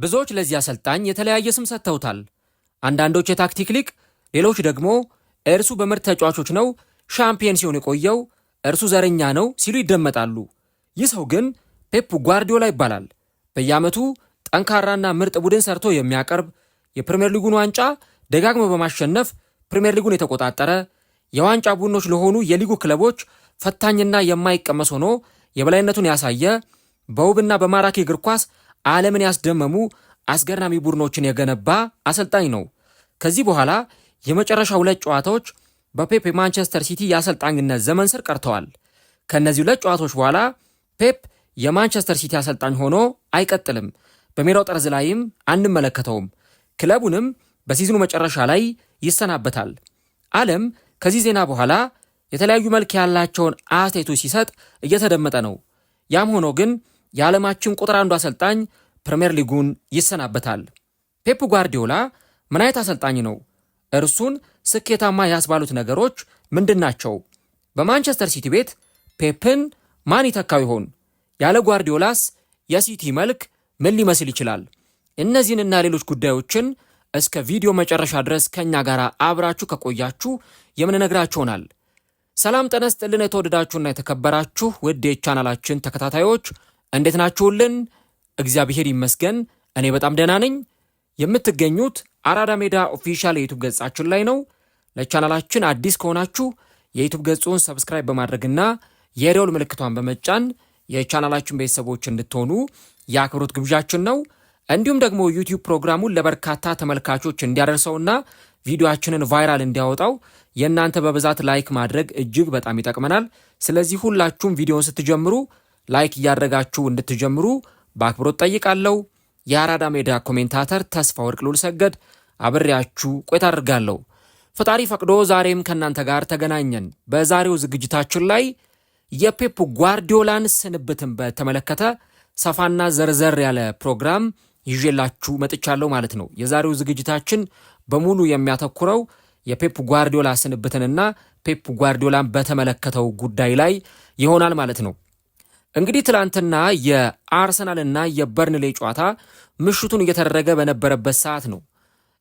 ብዙዎች ለዚህ አሰልጣኝ የተለያየ ስም ሰጥተውታል። አንዳንዶች የታክቲክ ሊቅ፣ ሌሎች ደግሞ እርሱ በምርጥ ተጫዋቾች ነው ሻምፒየን ሲሆን የቆየው፣ እርሱ ዘረኛ ነው ሲሉ ይደመጣሉ። ይህ ሰው ግን ፔፕ ጓርዲዮላ ይባላል። በየዓመቱ ጠንካራና ምርጥ ቡድን ሰርቶ የሚያቀርብ፣ የፕሪምየር ሊጉን ዋንጫ ደጋግሞ በማሸነፍ ፕሪምየር ሊጉን የተቆጣጠረ፣ የዋንጫ ቡድኖች ለሆኑ የሊጉ ክለቦች ፈታኝና የማይቀመስ ሆኖ የበላይነቱን ያሳየ፣ በውብና በማራኪ እግር ኳስ ዓለምን ያስደመሙ አስገራሚ ቡድኖችን የገነባ አሰልጣኝ ነው። ከዚህ በኋላ የመጨረሻ 2 ጨዋታዎች በፔፕ የማንቸስተር ሲቲ የአሰልጣኝነት ዘመን ስር ቀርተዋል። ከእነዚህ 2 ጨዋታዎች በኋላ ፔፕ የማንቸስተር ሲቲ አሰልጣኝ ሆኖ አይቀጥልም። በሜዳው ጠርዝ ላይም አንመለከተውም። ክለቡንም በሲዝኑ መጨረሻ ላይ ይሰናበታል። ዓለም ከዚህ ዜና በኋላ የተለያዩ መልክ ያላቸውን አስተያየቶች ሲሰጥ እየተደመጠ ነው። ያም ሆኖ ግን የዓለማችን ቁጥር 1 አሰልጣኝ ፕሪምየር ሊጉን ይሰናበታል። ፔፕ ጓርዲዮላ ምን አይነት አሰልጣኝ ነው? እርሱን ስኬታማ ያስባሉት ነገሮች ምንድናቸው? በማንቸስተር ሲቲ ቤት ፔፕን ማን ይተካው ይሆን? ያለ ጓርዲዮላስ የሲቲ መልክ ምን ሊመስል ይችላል? እነዚህንና ሌሎች ጉዳዮችን እስከ ቪዲዮ መጨረሻ ድረስ ከኛ ጋር አብራችሁ ከቆያችሁ የምንነግራችሁናል። ሰላም ጤና ይስጥልን። የተወደዳችሁና የተከበራችሁ ውድ የቻናላችን ተከታታዮች እንዴት ናችሁልን? እግዚአብሔር ይመስገን እኔ በጣም ደህና ነኝ። የምትገኙት አራዳ ሜዳ ኦፊሻል የዩቲዩብ ገጻችን ላይ ነው። ለቻናላችን አዲስ ከሆናችሁ የዩቲዩብ ገጹን ሰብስክራይብ በማድረግና የደወል ምልክቷን በመጫን የቻናላችን ቤተሰቦች እንድትሆኑ የአክብሮት ግብዣችን ነው። እንዲሁም ደግሞ ዩቲዩብ ፕሮግራሙን ለበርካታ ተመልካቾች እንዲያደርሰውና ቪዲዮአችንን ቫይራል እንዲያወጣው የእናንተ በብዛት ላይክ ማድረግ እጅግ በጣም ይጠቅመናል። ስለዚህ ሁላችሁም ቪዲዮን ስትጀምሩ ላይክ እያደረጋችሁ እንድትጀምሩ በአክብሮት ጠይቃለሁ። የአራዳ ሜዳ ኮሜንታተር ተስፋ ወርቅ ሉል ሰገድ አብሬያችሁ ቆይታ አድርጋለሁ። ፈጣሪ ፈቅዶ ዛሬም ከእናንተ ጋር ተገናኘን። በዛሬው ዝግጅታችን ላይ የፔፕ ጓርዲዮላን ስንብትን በተመለከተ ሰፋና ዘርዘር ያለ ፕሮግራም ይዤላችሁ መጥቻለሁ ማለት ነው። የዛሬው ዝግጅታችን በሙሉ የሚያተኩረው የፔፕ ጓርዲዮላ ስንብትንና ፔፕ ጓርዲዮላን በተመለከተው ጉዳይ ላይ ይሆናል ማለት ነው። እንግዲህ ትላንትና የአርሰናልና የበርንሌ ጨዋታ ምሽቱን እየተደረገ በነበረበት ሰዓት ነው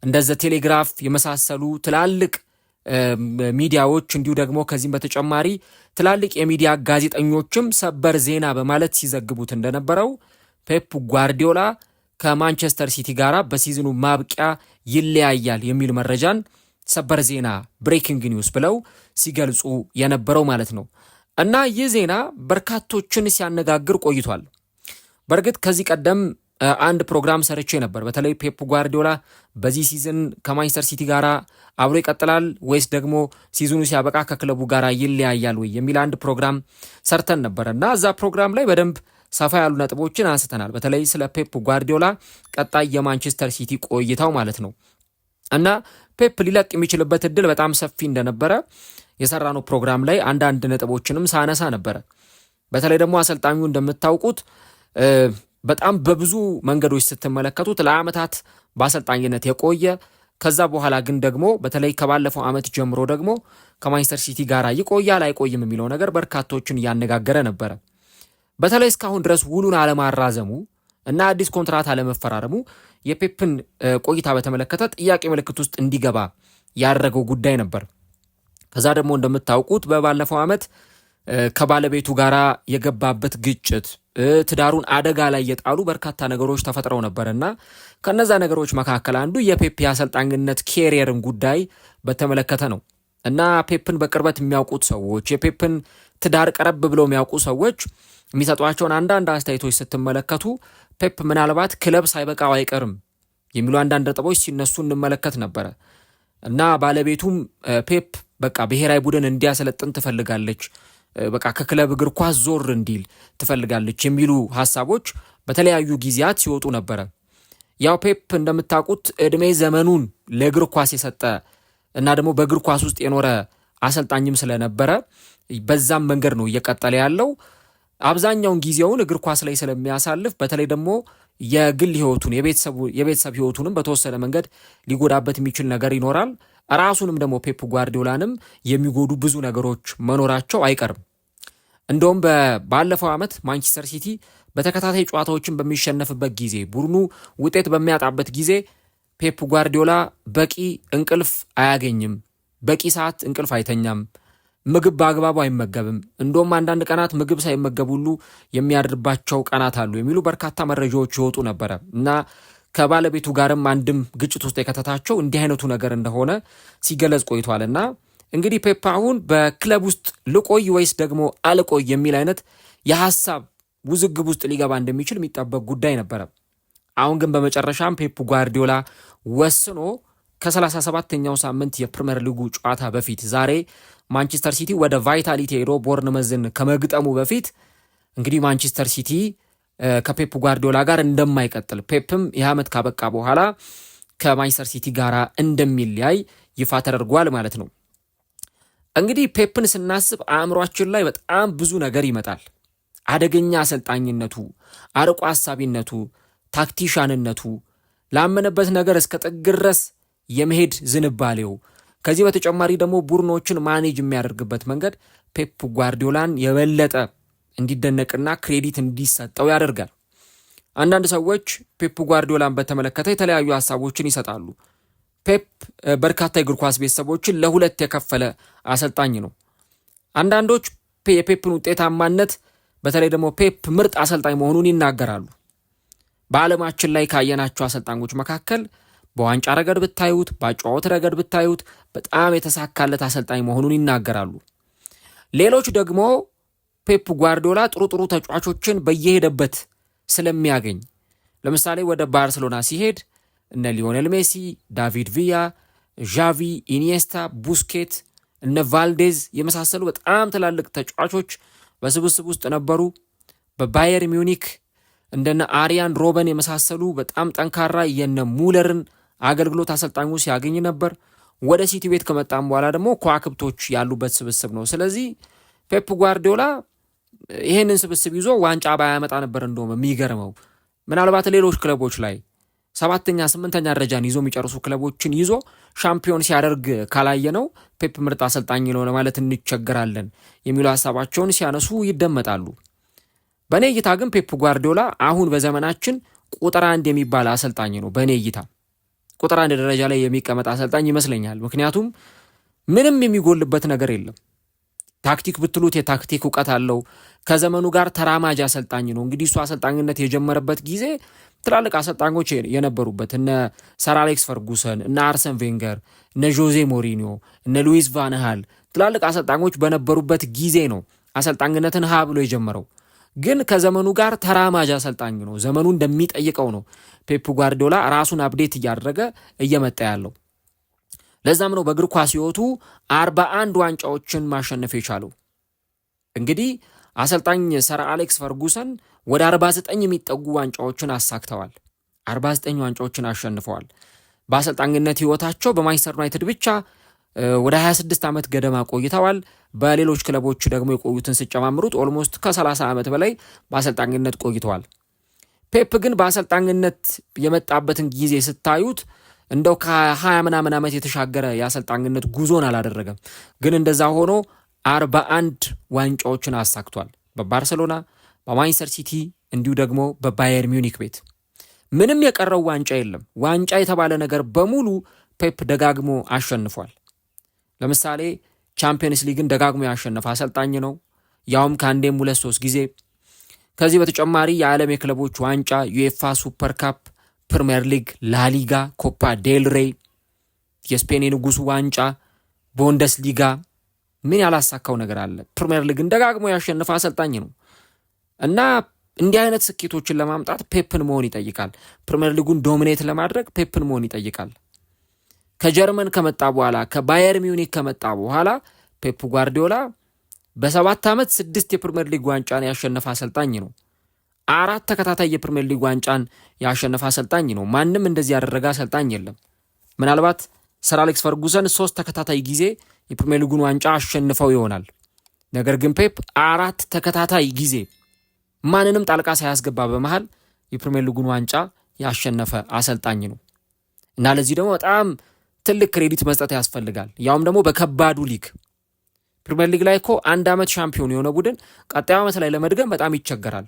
እንደዚህ ቴሌግራፍ የመሳሰሉ ትላልቅ ሚዲያዎች እንዲሁ ደግሞ ከዚህም በተጨማሪ ትላልቅ የሚዲያ ጋዜጠኞችም ሰበር ዜና በማለት ሲዘግቡት እንደነበረው ፔፕ ጓርዲዮላ ከማንቸስተር ሲቲ ጋር በሲዝኑ ማብቂያ ይለያያል የሚል መረጃን ሰበር ዜና ብሬኪንግ ኒውስ ብለው ሲገልጹ የነበረው ማለት ነው። እና ይህ ዜና በርካቶችን ሲያነጋግር ቆይቷል። በእርግጥ ከዚህ ቀደም አንድ ፕሮግራም ሰርቼ ነበር። በተለይ ፔፕ ጓርዲዮላ በዚህ ሲዝን ከማንቸስተር ሲቲ ጋር አብሮ ይቀጥላል ወይስ ደግሞ ሲዝኑ ሲያበቃ ከክለቡ ጋር ይለያያል ወይ የሚል አንድ ፕሮግራም ሰርተን ነበር እና እዛ ፕሮግራም ላይ በደንብ ሰፋ ያሉ ነጥቦችን አንስተናል። በተለይ ስለ ፔፕ ጓርዲዮላ ቀጣይ የማንቸስተር ሲቲ ቆይታው ማለት ነው እና ፔፕ ሊለቅ የሚችልበት እድል በጣም ሰፊ እንደነበረ የሰራነው ፕሮግራም ላይ አንዳንድ ነጥቦችንም ሳነሳ ነበረ። በተለይ ደግሞ አሰልጣኙ እንደምታውቁት በጣም በብዙ መንገዶች ስትመለከቱት ለዓመታት በአሰልጣኝነት የቆየ ከዛ በኋላ ግን ደግሞ በተለይ ከባለፈው ዓመት ጀምሮ ደግሞ ከማንቸስተር ሲቲ ጋር ይቆያል አይቆይም የሚለው ነገር በርካቶችን እያነጋገረ ነበረ። በተለይ እስካሁን ድረስ ውሉን አለማራዘሙ እና አዲስ ኮንትራት አለመፈራረሙ የፔፕን ቆይታ በተመለከተ ጥያቄ ምልክት ውስጥ እንዲገባ ያደረገው ጉዳይ ነበር። ከዛ ደግሞ እንደምታውቁት በባለፈው ዓመት ከባለቤቱ ጋራ የገባበት ግጭት ትዳሩን አደጋ ላይ የጣሉ በርካታ ነገሮች ተፈጥረው ነበርና ከነዛ ነገሮች መካከል አንዱ የፔፕ የአሰልጣኝነት ኬሪየርን ጉዳይ በተመለከተ ነው እና ፔፕን በቅርበት የሚያውቁት ሰዎች የፔፕን ትዳር ቀረብ ብለው የሚያውቁ ሰዎች የሚሰጧቸውን አንዳንድ አስተያየቶች ስትመለከቱ ፔፕ ምናልባት ክለብ ሳይበቃው አይቀርም የሚሉ አንዳንድ ነጥቦች ሲነሱ እንመለከት ነበረ እና ባለቤቱም ፔፕ በቃ ብሔራዊ ቡድን እንዲያሰለጥን ትፈልጋለች፣ በቃ ከክለብ እግር ኳስ ዞር እንዲል ትፈልጋለች የሚሉ ሐሳቦች በተለያዩ ጊዜያት ሲወጡ ነበረ። ያው ፔፕ እንደምታውቁት እድሜ ዘመኑን ለእግር ኳስ የሰጠ እና ደግሞ በእግር ኳስ ውስጥ የኖረ አሰልጣኝም ስለነበረ በዛም መንገድ ነው እየቀጠለ ያለው። አብዛኛውን ጊዜውን እግር ኳስ ላይ ስለሚያሳልፍ በተለይ ደግሞ የግል ህይወቱን የቤተሰብ ህይወቱንም በተወሰነ መንገድ ሊጎዳበት የሚችል ነገር ይኖራል። ራሱንም ደግሞ ፔፕ ጓርዲዮላንም የሚጎዱ ብዙ ነገሮች መኖራቸው አይቀርም። እንደውም ባለፈው ዓመት ማንቸስተር ሲቲ በተከታታይ ጨዋታዎችን በሚሸነፍበት ጊዜ፣ ቡድኑ ውጤት በሚያጣበት ጊዜ ፔፕ ጓርዲዮላ በቂ እንቅልፍ አያገኝም፣ በቂ ሰዓት እንቅልፍ አይተኛም፣ ምግብ በአግባቡ አይመገብም፣ እንደውም አንዳንድ ቀናት ምግብ ሳይመገብ ሁሉ የሚያድርባቸው ቀናት አሉ የሚሉ በርካታ መረጃዎች ይወጡ ነበረ እና ከባለቤቱ ጋርም አንድም ግጭት ውስጥ የከተታቸው እንዲህ አይነቱ ነገር እንደሆነ ሲገለጽ ቆይቷል። እና እንግዲህ ፔፕ አሁን በክለብ ውስጥ ልቆይ ወይስ ደግሞ አልቆይ የሚል አይነት የሀሳብ ውዝግብ ውስጥ ሊገባ እንደሚችል የሚጠበቅ ጉዳይ ነበረ። አሁን ግን በመጨረሻም ፔፕ ጓርዲዮላ ወስኖ ከ37ኛው ሳምንት የፕሪሚየር ሊጉ ጨዋታ በፊት ዛሬ ማንቸስተር ሲቲ ወደ ቫይታሊቲ ሄዶ ቦርንመዝን ከመግጠሙ በፊት እንግዲህ ማንቸስተር ሲቲ ከፔፕ ጓርዲዮላ ጋር እንደማይቀጥል ፔፕም ይህ ዓመት ካበቃ በኋላ ከማንቸስተር ሲቲ ጋር እንደሚለያይ ይፋ ተደርጓል ማለት ነው። እንግዲህ ፔፕን ስናስብ አእምሯችን ላይ በጣም ብዙ ነገር ይመጣል። አደገኛ አሰልጣኝነቱ፣ አርቆ ሐሳቢነቱ፣ ታክቲሻንነቱ፣ ላመነበት ነገር እስከ ጥግ ድረስ የመሄድ ዝንባሌው፣ ከዚህ በተጨማሪ ደግሞ ቡድኖችን ማኔጅ የሚያደርግበት መንገድ ፔፕ ጓርዲዮላን የበለጠ እንዲደነቅና ክሬዲት እንዲሰጠው ያደርጋል። አንዳንድ ሰዎች ፔፕ ጓርዲዮላን በተመለከተ የተለያዩ ሀሳቦችን ይሰጣሉ። ፔፕ በርካታ የእግር ኳስ ቤተሰቦችን ለሁለት የከፈለ አሰልጣኝ ነው። አንዳንዶች የፔፕን ውጤታማነት በተለይ ደግሞ ፔፕ ምርጥ አሰልጣኝ መሆኑን ይናገራሉ። በዓለማችን ላይ ካየናቸው አሰልጣኞች መካከል በዋንጫ ረገድ ብታዩት፣ በአጨዋወት ረገድ ብታዩት በጣም የተሳካለት አሰልጣኝ መሆኑን ይናገራሉ። ሌሎች ደግሞ ፔፕ ጓርዲዮላ ጥሩ ጥሩ ተጫዋቾችን በየሄደበት ስለሚያገኝ፣ ለምሳሌ ወደ ባርሴሎና ሲሄድ እነ ሊዮኔል ሜሲ፣ ዳቪድ ቪያ፣ ዣቪ፣ ኢኒየስታ፣ ቡስኬት፣ እነ ቫልዴዝ የመሳሰሉ በጣም ትላልቅ ተጫዋቾች በስብስብ ውስጥ ነበሩ። በባየር ሚዩኒክ እንደነ አሪያን ሮበን የመሳሰሉ በጣም ጠንካራ የነ ሙለርን አገልግሎት አሰልጣኙ ሲያገኝ ነበር። ወደ ሲቲ ቤት ከመጣም በኋላ ደግሞ ከዋክብቶች ያሉበት ስብስብ ነው። ስለዚህ ፔፕ ጓርዲዮላ ይሄንን ስብስብ ይዞ ዋንጫ ባያመጣ ነበር እንደውም የሚገርመው። ምናልባት ሌሎች ክለቦች ላይ 7ኛ 8ኛ ደረጃን ይዞ የሚጨርሱ ክለቦችን ይዞ ሻምፒዮን ሲያደርግ ካላየ ነው ፔፕ ምርጥ አሰልጣኝ ነው ለማለት እንቸገራለን የሚሉ ሀሳባቸውን ሲያነሱ ይደመጣሉ። በእኔ እይታ ግን ፔፕ ጓርዲዮላ አሁን በዘመናችን ቁጥር 1 የሚባል አሰልጣኝ ነው። በእኔ እይታ ቁጥር 1 ደረጃ ላይ የሚቀመጥ አሰልጣኝ ይመስለኛል። ምክንያቱም ምንም የሚጎልበት ነገር የለም። ታክቲክ ብትሉት የታክቲክ እውቀት አለው። ከዘመኑ ጋር ተራማጅ አሰልጣኝ ነው። እንግዲህ እሱ አሰልጣኝነት የጀመረበት ጊዜ ትላልቅ አሰልጣኞች የነበሩበት እነ ሰር አሌክስ ፈርጉሰን፣ እነ አርሰን ቬንገር፣ እነ ጆዜ ሞሪኒዮ፣ እነ ሉዊስ ቫን ሃል ትላልቅ አሰልጣኞች በነበሩበት ጊዜ ነው አሰልጣኝነትን ሀ ብሎ የጀመረው። ግን ከዘመኑ ጋር ተራማጅ አሰልጣኝ ነው። ዘመኑ እንደሚጠይቀው ነው ፔፕ ጓርዲዮላ ራሱን አፕዴት እያደረገ እየመጣ ያለው። ለዛም ነው በእግር ኳስ ሕይወቱ 41 ዋንጫዎችን ማሸነፍ የቻለው። እንግዲህ አሰልጣኝ ሰር አሌክስ ፈርጉሰን ወደ 49 የሚጠጉ ዋንጫዎችን አሳክተዋል። 49 ዋንጫዎችን አሸንፈዋል። በአሰልጣኝነት ሕይወታቸው በማንቸስተር ዩናይትድ ብቻ ወደ 26 ዓመት ገደማ ቆይተዋል። በሌሎች ክለቦች ደግሞ የቆዩትን ሲጨማምሩት ኦልሞስት ከ30 ዓመት በላይ በአሰልጣኝነት ቆይተዋል። ፔፕ ግን በአሰልጣኝነት የመጣበትን ጊዜ ስታዩት እንደው ከ20 ምናምን ዓመት የተሻገረ የአሰልጣኝነት ጉዞን አላደረገም። ግን እንደዛ ሆኖ 41 ዋንጫዎችን አሳክቷል። በባርሴሎና፣ በማንቸስተር ሲቲ እንዲሁ ደግሞ በባየር ሚዩኒክ ቤት ምንም የቀረው ዋንጫ የለም። ዋንጫ የተባለ ነገር በሙሉ ፔፕ ደጋግሞ አሸንፏል። ለምሳሌ ቻምፒየንስ ሊግን ደጋግሞ ያሸነፈ አሰልጣኝ ነው፣ ያውም ከአንዴም 2-3 ጊዜ። ከዚህ በተጨማሪ የዓለም የክለቦች ዋንጫ፣ ዩኤፋ ሱፐር ካፕ፣ ፕሪሚየር ሊግ፣ ላሊጋ፣ ኮፓ ዴል ሬይ፣ የስፔን የንጉሱ ዋንጫ፣ ቡንደስ ሊጋ፣ ምን ያላሳካው ነገር አለ? ፕሪሚየር ሊግን ደጋግሞ ያሸነፈ አሰልጣኝ ነው እና እንዲህ አይነት ስኬቶችን ለማምጣት ፔፕን መሆን ይጠይቃል። ፕሪሚየር ሊጉን ዶሚኔት ለማድረግ ፔፕን መሆን ይጠይቃል። ከጀርመን ከመጣ በኋላ ከባየር ሚዩኒክ ከመጣ በኋላ ፔፕ ጓርዲዮላ በ7 ዓመት 6 የፕሪሚየር ሊግ ዋንጫን ያሸነፈ አሰልጣኝ ነው። 4 ተከታታይ የፕሪሚየር ሊግ ዋንጫን ያሸነፈ አሰልጣኝ ነው። ማንም እንደዚህ ያደረገ አሰልጣኝ የለም። ምናልባት ሰር አሌክስ ፈርጉሰን 3 ተከታታይ ጊዜ የፕሪሚየር ሊጉን ዋንጫ አሸንፈው ይሆናል። ነገር ግን ፔፕ 4 ተከታታይ ጊዜ ማንንም ጣልቃ ሳያስገባ በመሃል የፕሪሚየር ሊጉን ዋንጫ ያሸነፈ አሰልጣኝ ነው እና ለዚህ ደግሞ በጣም ትልቅ ክሬዲት መስጠት ያስፈልጋል። ያውም ደግሞ በከባዱ ሊግ ፕሪሚየር ሊግ ላይ እኮ 1 ዓመት ሻምፒዮን የሆነ ቡድን ቀጣዩ ዓመት ላይ ለመድገም በጣም ይቸገራል።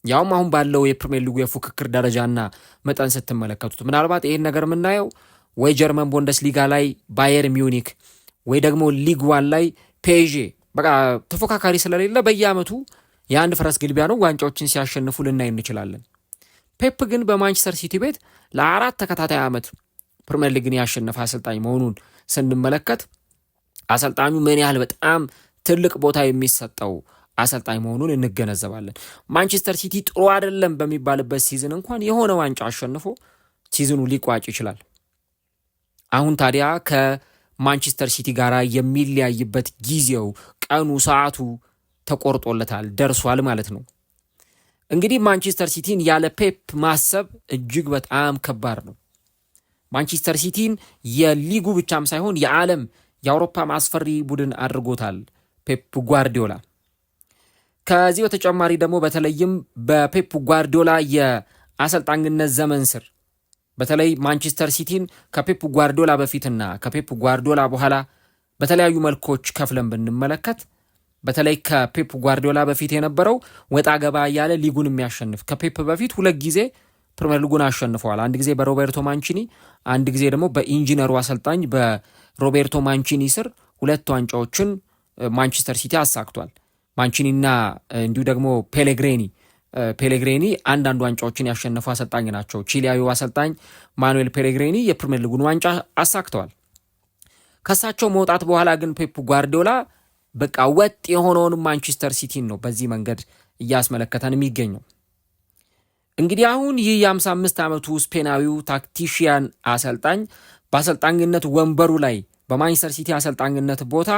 ያውም አሁን ባለው የፕሪሚየር ሊጉ የፉክክር ደረጃና መጠን ስትመለከቱት ምናልባት ይህን ነገር የምናየው ወይ ጀርመን ቡንደስሊጋ ላይ ባየር ሚዩኒክ ወይ ደግሞ ሊግ ዋን ላይ ፔዤ በቃ ተፎካካሪ ስለሌለ በየአመቱ የአንድ ፈረስ ግልቢያ ነው ዋንጫዎችን ሲያሸንፉ ልናይ እንችላለን። ፔፕ ግን በማንቸስተር ሲቲ ቤት ለ4 ተከታታይ ዓመት ፕሪሚየር ሊግን ያሸነፈ አሰልጣኝ መሆኑን ስንመለከት አሰልጣኙ ምን ያህል በጣም ትልቅ ቦታ የሚሰጠው አሰልጣኝ መሆኑን እንገነዘባለን። ማንቸስተር ሲቲ ጥሩ አይደለም በሚባልበት ሲዝን እንኳን የሆነ ዋንጫ አሸንፎ ሲዝኑ ሊቋጭ ይችላል። አሁን ታዲያ ከማንቸስተር ሲቲ ጋር የሚለያይበት ጊዜው፣ ቀኑ፣ ሰዓቱ ተቆርጦለታል፣ ደርሷል ማለት ነው። እንግዲህ ማንቸስተር ሲቲን ያለ ፔፕ ማሰብ እጅግ በጣም ከባድ ነው። ማንቸስተር ሲቲን የሊጉ ብቻም ሳይሆን የዓለም የአውሮፓ ማስፈሪ ቡድን አድርጎታል ፔፕ ጓርዲዮላ። ከዚህ በተጨማሪ ደግሞ በተለይም በፔፕ ጓርዲዮላ የአሰልጣኝነት ዘመን ስር በተለይ ማንቸስተር ሲቲን ከፔፕ ጓርዲዮላ በፊትና ከፔፕ ጓርዲዮላ በኋላ በተለያዩ መልኮች ከፍለን ብንመለከት በተለይ ከፔፕ ጓርዲዮላ በፊት የነበረው ወጣ ገባ እያለ ሊጉን የሚያሸንፍ ከፔፕ በፊት 2 ጊዜ ፕሪሚየር ሊጉን አሸንፈዋል። አንድ ጊዜ በሮቤርቶ ማንቺኒ፣ አንድ ጊዜ ደግሞ በኢንጂነሩ አሰልጣኝ በሮቤርቶ ማንቺኒ ስር 2 ዋንጫዎችን ማንቸስተር ሲቲ አሳክቷል። ማንቺኒና እንዲሁ ደግሞ ፔሌግሪኒ አንዳንድ ዋንጫዎችን ያሸነፉ አሰልጣኝ ናቸው። ቺሊያዊው አሰልጣኝ ማኑኤል ፔሌግሪኒ የፕሪሚየር ሊጉን ዋንጫ አሳክተዋል። ከሳቸው መውጣት በኋላ ግን ፔፕ ጓርዲዮላ በቃ ወጥ የሆነውን ማንቸስተር ሲቲን ነው በዚህ መንገድ እያስመለከተን የሚገኘው። እንግዲህ አሁን ይህ የ55 ዓመቱ ስፔናዊው ታክቲሽያን አሰልጣኝ በአሰልጣኝነት ወንበሩ ላይ በማንቸስተር ሲቲ አሰልጣኝነት ቦታ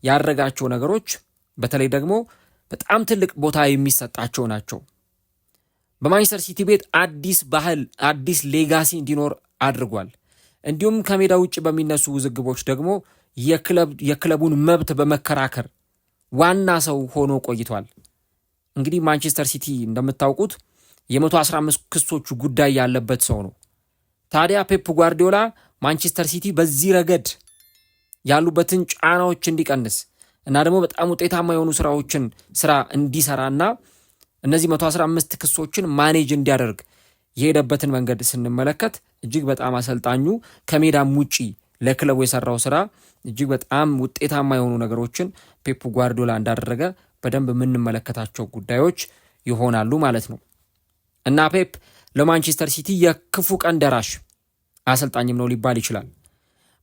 ያደረጋቸው ነገሮች በተለይ ደግሞ በጣም ትልቅ ቦታ የሚሰጣቸው ናቸው። በማንቸስተር ሲቲ ቤት አዲስ ባህል፣ አዲስ ሌጋሲ እንዲኖር አድርጓል። እንዲሁም ከሜዳ ውጭ በሚነሱ ውዝግቦች ደግሞ የክለቡን መብት በመከራከር ዋና ሰው ሆኖ ቆይቷል። እንግዲህ ማንቸስተር ሲቲ እንደምታውቁት የ115 ክሶቹ ጉዳይ ያለበት ሰው ነው። ታዲያ ፔፕ ጓርዲዮላ ማንቸስተር ሲቲ በዚህ ረገድ ያሉበትን ጫናዎች እንዲቀንስ እና ደግሞ በጣም ውጤታማ የሆኑ ስራ እንዲሰራና እነዚህ 115 ክሶችን ማኔጅ እንዲያደርግ የሄደበትን መንገድ ስንመለከት እጅግ በጣም አሰልጣኙ ከሜዳም ውጪ ለክለቡ የሰራው ስራ እጅግ በጣም ውጤታማ የሆኑ ነገሮችን ፔፕ ጓርዲዮላ እንዳደረገ በደንብ የምንመለከታቸው ጉዳዮች ይሆናሉ ማለት ነው። እና ፔፕ ለማንቸስተር ሲቲ የክፉ ቀን ደራሽ አሰልጣኝም ነው ሊባል ይችላል።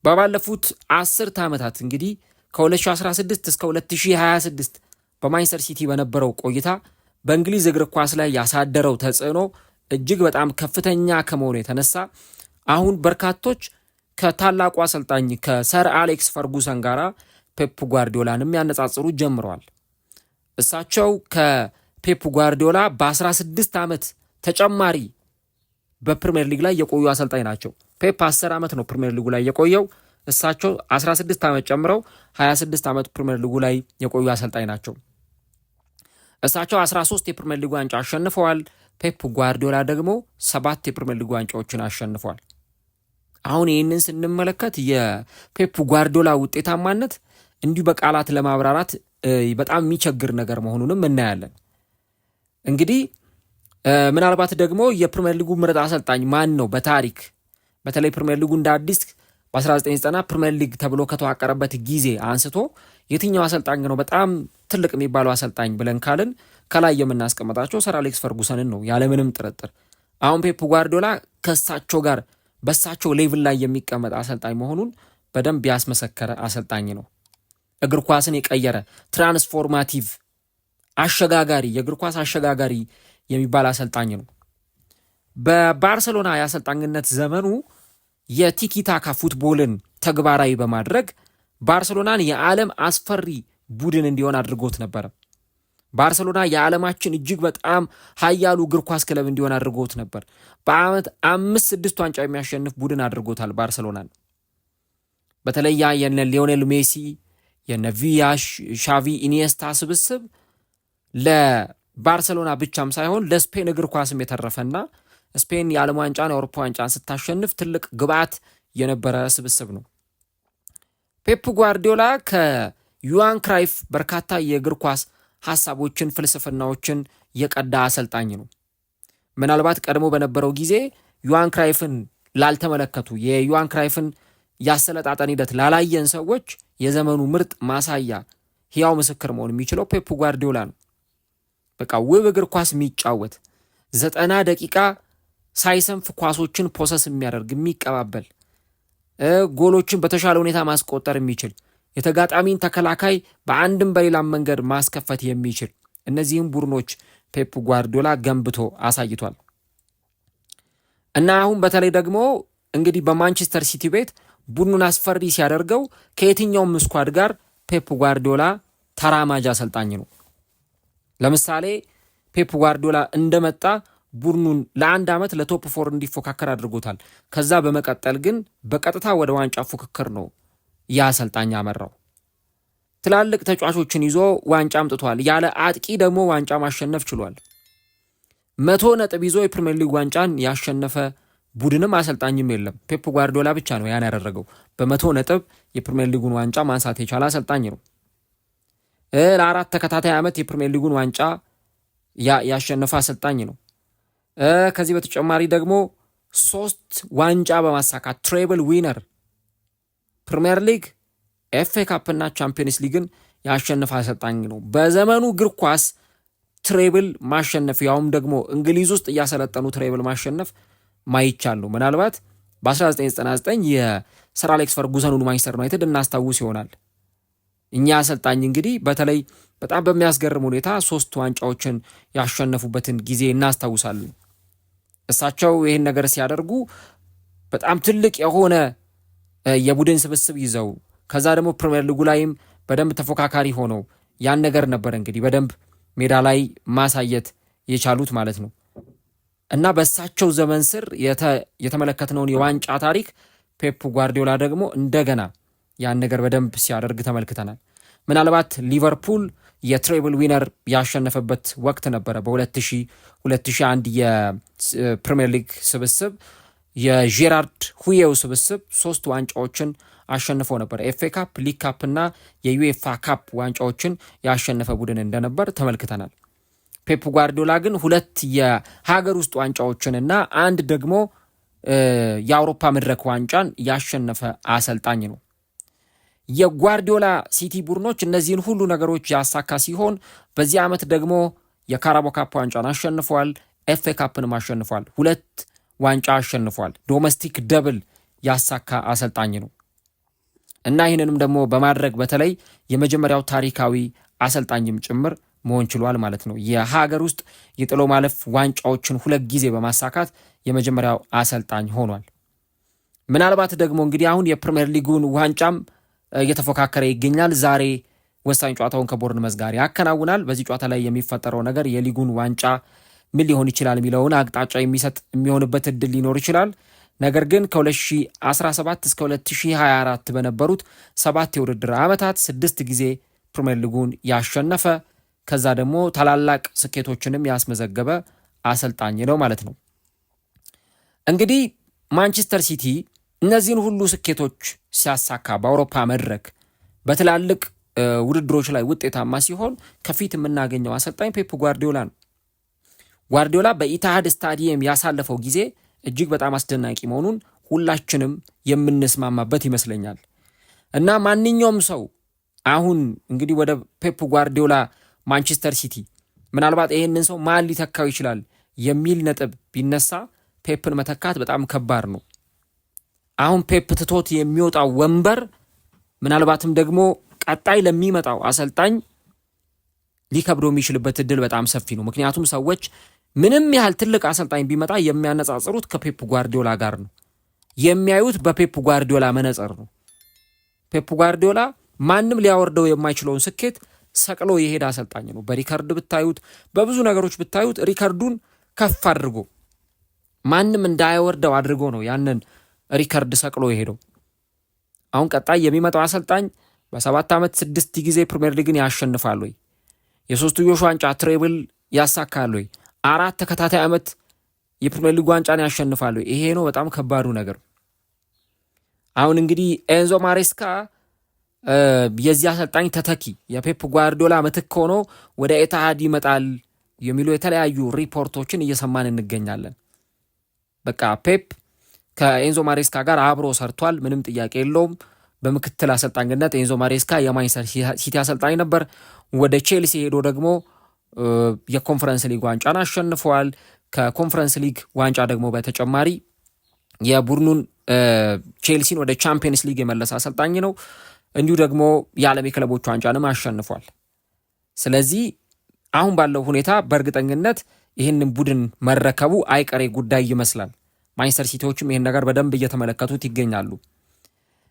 ባለፉት 10 ዓመታት እንግዲህ ከ2016 እስከ 2026 በማንቸስተር ሲቲ በነበረው ቆይታ በእንግሊዝ እግር ኳስ ላይ ያሳደረው ተጽዕኖ እጅግ በጣም ከፍተኛ ከመሆኑ የተነሳ አሁን በርካቶች ከታላቁ አሰልጣኝ ከሰር አሌክስ ፈርጉሰን ጋር ፔፕ ጓርዲዮላንም ያነጻጽሩ ጀምረዋል። እሳቸው ከፔፕ ጓርዲዮላ በ16 ዓመት ተጨማሪ በፕሪሚየር ሊግ ላይ የቆዩ አሰልጣኝ ናቸው። ፔፕ 10 ዓመት ነው ፕሪሚየር ሊጉ ላይ የቆየው። እሳቸው 16 ዓመት ጨምረው 26 ዓመት ፕሪሚየር ሊጉ ላይ የቆዩ አሰልጣኝ ናቸው። እሳቸው 13 የፕሪሚየር ሊጉ ዋንጫ አሸንፈዋል። ፔፕ ጓርዲዮላ ደግሞ 7 የፕሪሚየር ሊጉ ዋንጫዎችን አሸንፈዋል። አሁን ይህንን ስንመለከት የፔፕ ጓርዲዮላ ውጤታማነት እንዲሁ በቃላት ለማብራራት በጣም የሚቸግር ነገር መሆኑንም እናያለን። እንግዲህ ምናልባት ደግሞ የፕሪሚየር ሊጉ ምርጥ አሰልጣኝ ማን ነው በታሪክ በተለይ ፕሪሚየር ሊጉ እንደ አዲስ በ1990 ፕሪሚየር ሊግ ተብሎ ከተዋቀረበት ጊዜ አንስቶ የትኛው አሰልጣኝ ነው በጣም ትልቅ የሚባለው አሰልጣኝ ብለን ካልን ከላይ የምናስቀምጣቸው ሰር አሌክስ ፈርጉሰንን ነው ያለምንም ጥርጥር። አሁን ፔፕ ጓርዲዮላ ከሳቸው ጋር በሳቸው ሌቭል ላይ የሚቀመጥ አሰልጣኝ መሆኑን በደንብ ያስመሰከረ አሰልጣኝ ነው። እግር ኳስን የቀየረ ትራንስፎርማቲቭ አሸጋጋሪ የእግር ኳስ አሸጋጋሪ የሚባል አሰልጣኝ ነው። በባርሰሎና የአሰልጣኝነት ዘመኑ የቲኪታካ ፉትቦልን ተግባራዊ በማድረግ ባርሰሎናን የዓለም አስፈሪ ቡድን እንዲሆን አድርጎት ነበር። ባርሰሎና የዓለማችን እጅግ በጣም ኃያሉ እግር ኳስ ክለብ እንዲሆን አድርጎት ነበር። በአመት 5-6 ዋንጫ የሚያሸንፍ ቡድን አድርጎታል ባርሰሎናን። በተለይ የነ ሊዮኔል ሜሲ የነ ቪያ ሻቪ ኢኒየስታ ስብስብ ለባርሰሎና ብቻም ሳይሆን ለስፔን እግር ኳስም የተረፈና ስፔን የዓለም ዋንጫን የአውሮፓ ዋንጫን ስታሸንፍ ትልቅ ግብዓት የነበረ ስብስብ ነው። ፔፕ ጓርዲዮላ ከዩዋን ክራይፍ በርካታ የእግር ኳስ ሐሳቦችን፣ ፍልስፍናዎችን የቀዳ አሰልጣኝ ነው። ምናልባት ቀድሞ በነበረው ጊዜ ዮሃን ክራይፍን ላልተመለከቱ የዮሃን ክራይፍን ያሰለጣጠን ሂደት ላላየን ሰዎች የዘመኑ ምርጥ ማሳያ ሕያው ምስክር መሆን የሚችለው ፔፕ ጓርዲዮላ ነው። በቃ ውብ እግር ኳስ የሚጫወት 90 ደቂቃ ሳይሰንፍ ኳሶችን ፖሰስ የሚያደርግ የሚቀባበል፣ ጎሎችን በተሻለ ሁኔታ ማስቆጠር የሚችል፣ የተጋጣሚን ተከላካይ በአንድም በሌላም መንገድ ማስከፈት የሚችል እነዚህም ቡድኖች ፔፕ ጓርዲዮላ ገንብቶ አሳይቷል። እና አሁን በተለይ ደግሞ እንግዲህ በማንቸስተር ሲቲ ቤት ቡድኑን አስፈሪ ሲያደርገው ከየትኛውም ስኳድ ጋር ፔፕ ጓርዲዮላ ተራማጅ አሰልጣኝ ነው። ለምሳሌ ፔፕ ጓርዲዮላ እንደመጣ ቡድኑን ለ1 ዓመት ለቶፕ 4 እንዲፎካከር አድርጎታል። ከዛ በመቀጠል ግን በቀጥታ ወደ ዋንጫ ፉክክር ነው ያ አሰልጣኝ ያመራው። ትላልቅ ተጫዋቾችን ይዞ ዋንጫ አምጥቷል። ያለ አጥቂ ደግሞ ዋንጫ ማሸነፍ ችሏል። 100 ነጥብ ይዞ የፕሪሚየር ሊግ ዋንጫን ያሸነፈ ቡድንም አሰልጣኝም የለም። ፔፕ ጓርዲዮላ ብቻ ነው ያን ያደረገው። በ100 ነጥብ የፕሪሚየር ሊጉን ዋንጫ ማንሳት የቻለ አሰልጣኝ ነው። ለ4 ተከታታይ ዓመት የፕሪሚየር ሊጉን ዋንጫ ያሸነፈ አሰልጣኝ ነው። ከዚህ በተጨማሪ ደግሞ 3 ዋንጫ በማሳካት ትሬብል ዊነር፣ ፕሪሚየር ሊግ፣ ኤፍኤ ካፕ እና ቻምፒየንስ ሊግን ያሸነፈ አሰልጣኝ ነው። በዘመኑ እግር ኳስ ትሬብል ማሸነፍ ያውም ደግሞ እንግሊዝ ውስጥ እያሰለጠኑ ትሬብል ማሸነፍ ማይቻል ነው። ምናልባት በ1999 የሰር አሌክስ ፈርጉሰኑን ማንቸስተር ዩናይትድ እናስታውስ ይሆናል። እኛ አሰልጣኝ እንግዲህ በተለይ በጣም በሚያስገርም ሁኔታ 3 ዋንጫዎችን ያሸነፉበትን ጊዜ እናስታውሳለን። እሳቸው ይህን ነገር ሲያደርጉ በጣም ትልቅ የሆነ የቡድን ስብስብ ይዘው ከዛ ደግሞ ፕሪሚየር ሊጉ ላይም በደንብ ተፎካካሪ ሆነው ያን ነገር ነበር እንግዲህ በደንብ ሜዳ ላይ ማሳየት የቻሉት ማለት ነው። እና በእሳቸው ዘመን ስር የተመለከትነውን የዋንጫ ታሪክ ፔፕ ጓርዲዮላ ደግሞ እንደገና ያን ነገር በደንብ ሲያደርግ ተመልክተናል። ምናልባት ሊቨርፑል የትሬብል ዊነር ያሸነፈበት ወቅት ነበረ። በ2000-2001 የፕሪሚየር ሊግ ስብስብ የጄራርድ ሁዬው ስብስብ 3 ዋንጫዎችን አሸንፈው ነበር። ኤፍኤ ካፕ፣ ሊግ ካፕ እና የዩኤፋ ካፕ ዋንጫዎችን ያሸነፈ ቡድን እንደነበር ተመልክተናል። ፔፕ ጓርዲዮላ ግን 2 የሀገር ውስጥ ዋንጫዎችን እና 1 ደግሞ የአውሮፓ መድረክ ዋንጫን ያሸነፈ አሰልጣኝ ነው። የጓርዲዮላ ሲቲ ቡድኖች እነዚህን ሁሉ ነገሮች ያሳካ ሲሆን በዚህ ዓመት ደግሞ የካራቦ ካፕ ዋንጫን አሸንፏል። ኤፍኤ ካፕንም አሸንፏል። 2 ዋንጫ አሸንፏል። ዶሜስቲክ ደብል ያሳካ አሰልጣኝ ነው እና ይህንንም ደግሞ በማድረግ በተለይ የመጀመሪያው ታሪካዊ አሰልጣኝም ጭምር መሆን ችሏል ማለት ነው። የሀገር ውስጥ የጥሎ ማለፍ ዋንጫዎችን 2 ጊዜ በማሳካት የመጀመሪያው አሰልጣኝ ሆኗል። ምናልባት ደግሞ እንግዲህ አሁን የፕሪሚየር ሊጉን ዋንጫም እየተፎካከረ ይገኛል። ዛሬ ወሳኝ ጨዋታውን ከቦርንመዝ ጋር ያከናውናል። በዚህ ጨዋታ ላይ የሚፈጠረው ነገር የሊጉን ዋንጫ ምን ሊሆን ይችላል የሚለውን አቅጣጫ የሚሰጥ የሚሆንበት እድል ሊኖር ይችላል። ነገር ግን ከ2017 እስከ 2024 በነበሩት 7 የውድድር ዓመታት 6 ጊዜ ፕሪሚየር ሊጉን ያሸነፈ ከዛ ደግሞ ታላላቅ ስኬቶችንም ያስመዘገበ አሰልጣኝ ነው ማለት ነው። እንግዲህ ማንቸስተር ሲቲ እነዚህን ሁሉ ስኬቶች ሲያሳካ በአውሮፓ መድረክ በትላልቅ ውድድሮች ላይ ውጤታማ ሲሆን ከፊት የምናገኘው አሰልጣኝ ፔፕ ጓርዲዮላ ነው። ጓርዲዮላ በኢታሃድ ስታዲየም ያሳለፈው ጊዜ እጅግ በጣም አስደናቂ መሆኑን ሁላችንም የምንስማማበት ይመስለኛል። እና ማንኛውም ሰው አሁን እንግዲህ ወደ ፔፕ ጓርዲዮላ ማንቸስተር ሲቲ ምናልባት ይህንን ሰው ማን ሊተካው ይችላል የሚል ነጥብ ቢነሳ ፔፕን መተካት በጣም ከባድ ነው። አሁን ፔፕ ትቶት የሚወጣው ወንበር ምናልባትም ደግሞ ቀጣይ ለሚመጣው አሰልጣኝ ሊከብዶ የሚችልበት እድል በጣም ሰፊ ነው። ምክንያቱም ሰዎች ምንም ያህል ትልቅ አሰልጣኝ ቢመጣ የሚያነጻጽሩት ከፔፕ ጓርዲዮላ ጋር ነው። የሚያዩት በፔፕ ጓርዲዮላ መነጽር ነው። ፔፕ ጓርዲዮላ ማንም ሊያወርደው የማይችለውን ስኬት ሰቅሎ የሄደ አሰልጣኝ ነው። በሪከርድ ብታዩት፣ በብዙ ነገሮች ብታዩት ሪከርዱን ከፍ አድርጎ ማንም እንዳይወርደው አድርጎ ነው ያንን ሪከርድ ሰቅሎ የሄደው። አሁን ቀጣይ የሚመጣው አሰልጣኝ በ7 ዓመት 6 ጊዜ ፕሪሚየር ሊግን ያሸንፋል ወይ? የ3ዮሽ ዋንጫ ትሬብል ያሳካል ወይ? 4 ተከታታይ ዓመት የፕሪሚየር ሊግ ዋንጫን ያሸንፋል ወይ? ይሄ ነው በጣም ከባዱ ነገር። አሁን እንግዲህ ኤንዞ ማሬስካ የዚህ አሰልጣኝ ተተኪ የፔፕ ጓርዲዮላ ምትክ ሆኖ ወደ ኤታሃድ ይመጣል የሚሉ የተለያዩ ሪፖርቶችን እየሰማን እንገኛለን። በቃ ፔፕ ከኤንዞ ማሬስካ ጋር አብሮ ሰርቷል፣ ምንም ጥያቄ የለውም። በምክትል አሰልጣኝነት ኤንዞ ማሬስካ የማንቸስተር ሲቲ አሰልጣኝ ነበር። ወደ ቼልሲ ሄዶ ደግሞ የኮንፈረንስ ሊግ ዋንጫን አሸንፈዋል። ከኮንፈረንስ ሊግ ዋንጫ ደግሞ በተጨማሪ የቡድኑን ቼልሲን ወደ ቻምፒየንስ ሊግ የመለሰ አሰልጣኝ ነው። እንዲሁ ደግሞ የዓለም የክለቦች ዋንጫንም አሸንፏል። ስለዚህ አሁን ባለው ሁኔታ በእርግጠኝነት ይህንን ቡድን መረከቡ አይቀሬ ጉዳይ ይመስላል። ማንቸስተር ሲቲዎችም ይህን ነገር በደንብ እየተመለከቱት ይገኛሉ።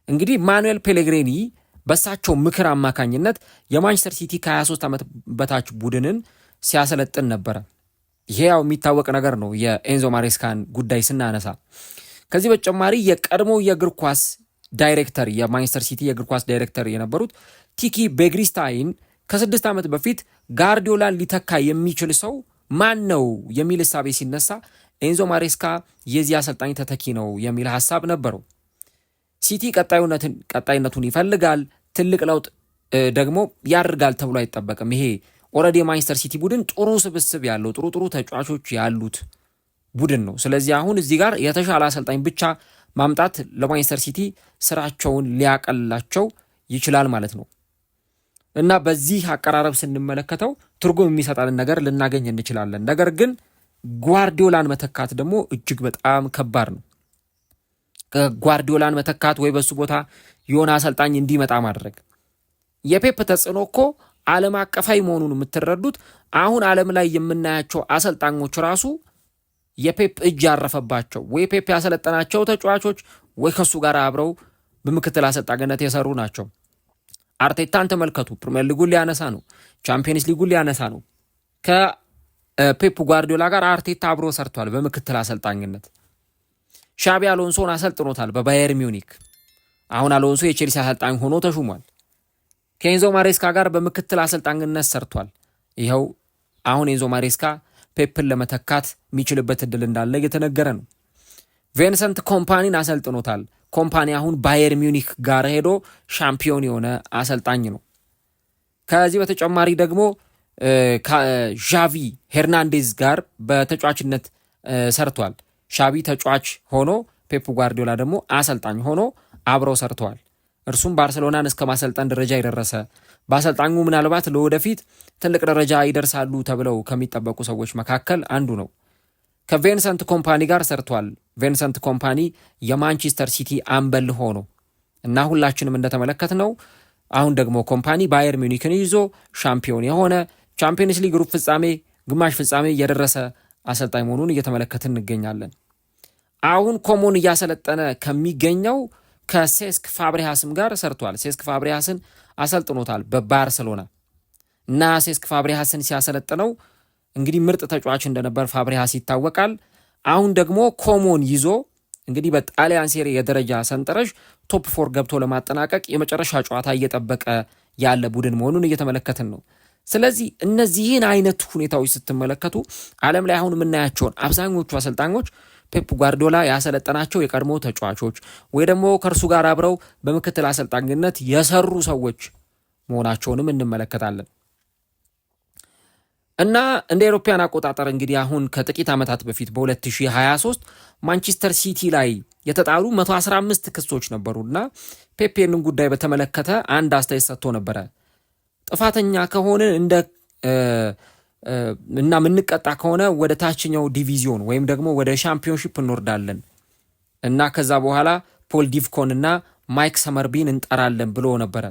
እንግዲህ ማኑኤል ፔሌግሪኒ በሳቸው ምክር አማካኝነት የማንቸስተር ሲቲ ከ23 ዓመት በታች ቡድንን ሲያሰለጥን ነበረ። ይሄ ያው የሚታወቅ ነገር ነው የኤንዞ ማሬስካን ጉዳይ ስናነሳ። ከዚህ በተጨማሪ የቀድሞ የእግር ኳስ ዳይሬክተር የማንቸስተር ሲቲ የእግር ኳስ ዳይሬክተር የነበሩት ቲኪ ቤግሪስታይን ከ6 ዓመት በፊት ጋርዲዮላን ሊተካ የሚችል ሰው ማን ነው የሚል እሳቤ ሲነሳ ኤንዞ ማሬስካ የዚህ አሰልጣኝ ተተኪ ነው የሚል ሀሳብ ነበረው። ሲቲ ቀጣይነቱን ይፈልጋል፣ ትልቅ ለውጥ ደግሞ ያደርጋል ተብሎ አይጠበቅም። ይሄ ኦልሬዲ የማንቸስተር ሲቲ ቡድን ጥሩ ስብስብ ያለው ጥሩ ተጫዋቾች ያሉት ቡድን ነው። ስለዚህ አሁን እዚህ ጋር የተሻለ አሰልጣኝ ብቻ ማምጣት ለማንቸስተር ሲቲ ስራቸውን ሊያቀላቸው ይችላል ማለት ነው እና በዚህ አቀራረብ ስንመለከተው ትርጉም የሚሰጣንን ነገር ልናገኝ እንችላለን። ነገር ግን ጓርዲዮላን መተካት ደግሞ እጅግ በጣም ከባድ ነው። ጓርዲዮላን መተካት ወይ በሱ ቦታ የሆነ አሰልጣኝ እንዲመጣ ማድረግ የፔፕ ተጽዕኖ እኮ ዓለም አቀፋዊ መሆኑን የምትረዱት አሁን ዓለም ላይ የምናያቸው አሰልጣኞች ራሱ የፔፕ እጅ ያረፈባቸው ወይ ፔፕ ያሰለጠናቸው ተጫዋቾች ወይ ከሱ ጋር አብረው በምክትል አሰልጣኝነት የሰሩ ናቸው። አርቴታን ተመልከቱ፣ ፕሪሚየር ሊጉን ሊያነሳ ነው፣ ቻምፒየንስ ሊጉን ሊያነሳ ነው። ከፔፕ ጓርዲዮላ ጋር አርቴታ አብሮ ሰርቷል በምክትል አሰልጣኝነት። ሻቢ አሎንሶን አሰልጥኖታል በባየር ሚዩኒክ። አሁን አሎንሶ የቼልሲ አሰልጣኝ ሆኖ ተሹሟል። ከኤንዞ ማሬስካ ጋር በምክትል አሰልጣኝነት ሰርቷል። ይኸው አሁን ኤንዞ ማሬስካ ፔፕን ለመተካት የሚችልበት እድል እንዳለ እየተነገረ ነው። ቪንሰንት ኮምፓኒን አሰልጥኖታል። ኮምፓኒ አሁን ባየር ሚዩኒክ ጋር ሄዶ ሻምፒዮን የሆነ አሰልጣኝ ነው። ከዚህ በተጨማሪ ደግሞ ከዣቪ ሄርናንዴዝ ጋር በተጫዋችነት ሰርቷል። ሻቢ ተጫዋች ሆኖ ፔፕ ጓርዲዮላ ደግሞ አሰልጣኝ ሆኖ አብረው ሰርተዋል። እርሱም ባርሴሎናን እስከ ማሰልጠን ደረጃ የደረሰ በአሰልጣኙ ምናልባት ለወደፊት ትልቅ ደረጃ ይደርሳሉ ተብለው ከሚጠበቁ ሰዎች መካከል አንዱ ነው። ከቪንሰንት ኮምፓኒ ጋር ሰርቷል። ቪንሰንት ኮምፓኒ የማንቸስተር ሲቲ አምበል ሆኖ እና ሁላችንም እንደተመለከትነው አሁን ደግሞ ኮምፓኒ ባየር ሚዩኒክን ይዞ ሻምፒዮን የሆነ ቻምፒየንስ ሊግ ሩብ ፍጻሜ፣ ግማሽ ፍጻሜ የደረሰ አሰልጣኝ መሆኑን እየተመለከትን እንገኛለን። አሁን ኮሞን እያሰለጠነ ከሚገኘው ከሴስክ ፋብሪሃስም ጋር ሰርቷል። ሴስክ ፋብሪሃስን አሰልጥኖታል በባርሰሎና እና ሴስክ ፋብሪሃስን ሲያሰለጥነው እንግዲህ ምርጥ ተጫዋች እንደነበር ፋብሪሃስ ይታወቃል። አሁን ደግሞ ኮሞን ይዞ እንግዲህ በጣሊያን ሴሪ የደረጃ ሰንጠረዥ ቶፕ 4 ገብቶ ለማጠናቀቅ የመጨረሻ ጨዋታ እየጠበቀ ያለ ቡድን መሆኑን እየተመለከትን ነው። ስለዚህ እነዚህን አይነት ሁኔታዎች ስትመለከቱ ዓለም ላይ አሁን የምናያቸውን አብዛኞቹ አሰልጣኞች ፔፕ ጓርዲዮላ ያሰለጠናቸው የቀድሞ ተጫዋቾች ወይ ደግሞ ከእርሱ ጋር አብረው በምክትል አሰልጣኝነት የሰሩ ሰዎች መሆናቸውንም እንመለከታለን። እና እንደ አውሮፓውያን አቆጣጠር እንግዲህ አሁን ከጥቂት ዓመታት በፊት በ2023 ማንቸስተር ሲቲ ላይ የተጣሉ 115 ክሶች ነበሩና ፔፕን ጉዳይ በተመለከተ አንድ አስተያየት ሰጥቶ ነበረ። ጥፋተኛ ከሆነ እና ምንቀጣ ከሆነ ወደ ታችኛው ዲቪዚዮን ወይም ደግሞ ወደ ሻምፒዮንሺፕ እንወርዳለን እና ከዛ በኋላ ፖል ዲቭኮን እና ማይክ ሰመርቢን እንጠራለን ብሎ ነበረ።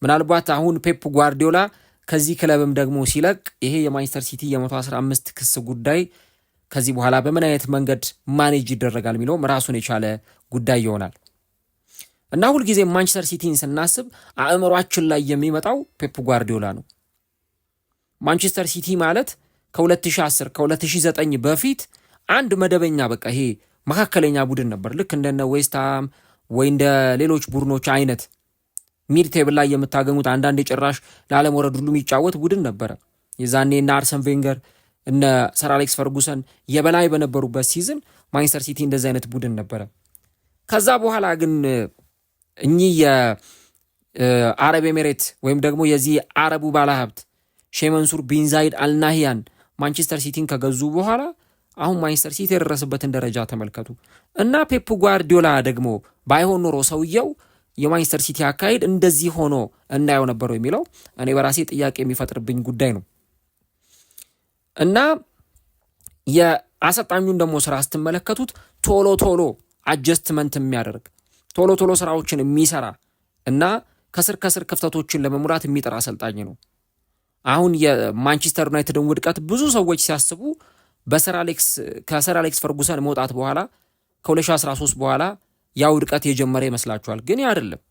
ምናልባት አሁን ፔፕ ጓርዲዮላ ከዚህ ክለብም ደግሞ ሲለቅ ይሄ የማንቸስተር ሲቲ የ115 ክስ ጉዳይ ከዚህ በኋላ በምን አይነት መንገድ ማኔጅ ይደረጋል የሚለውም ራሱን የቻለ ጉዳይ ይሆናል እና ሁልጊዜ ማንቸስተር ሲቲን ስናስብ አእምሯችን ላይ የሚመጣው ፔፕ ጓርዲዮላ ነው። ማንቸስተር ሲቲ ማለት ከ2010 ከ2009 በፊት አንድ መደበኛ በቃ ይሄ መካከለኛ ቡድን ነበር። ልክ እንደነ ዌስትሃም ወይ እንደ ሌሎች ቡድኖች አይነት ሚድ ቴብል ላይ የምታገኙት አንዳንድ የጭራሽ ለዓለም ወረድ ሁሉ የሚጫወት ቡድን ነበረ። የዛኔ እነ አርሰን ቬንገር እነ ሰር አሌክስ ፈርጉሰን የበላይ በነበሩበት ሲዝን ማንቸስተር ሲቲ እንደዚህ አይነት ቡድን ነበረ። ከዛ በኋላ ግን እኚህ አረብ ኤሜሬት ወይም ደግሞ የዚህ አረቡ ባለሀብት ሼህ መንሱር ቢን ዛይድ አልናሂያን ማንቸስተር ሲቲን ከገዙ በኋላ አሁን ማንቸስተር ሲቲ የደረሰበትን ደረጃ ተመልከቱ። እና ፔፕ ጓርዲዮላ ደግሞ ባይሆን ኖሮ ሰውየው የማንቸስተር ሲቲ አካሄድ እንደዚህ ሆኖ እናየው ነበረው የሚለው እኔ በራሴ ጥያቄ የሚፈጥርብኝ ጉዳይ ነው። እና የአሰልጣኙን ደግሞ ስራ ስትመለከቱት ቶሎ ቶሎ አጀስትመንት የሚያደርግ ቶሎ ቶሎ ስራዎችን የሚሰራ እና ከስር ከስር ክፍተቶችን ለመሙላት የሚጥር አሰልጣኝ ነው። አሁን የማንቸስተር ዩናይትድን ውድቀት ብዙ ሰዎች ሲያስቡ ከሰር አሌክስ ፈርጉሰን መውጣት በኋላ ከ2013 በኋላ ያ ውድቀት የጀመረ ይመስላችኋል። ግን አይደለም።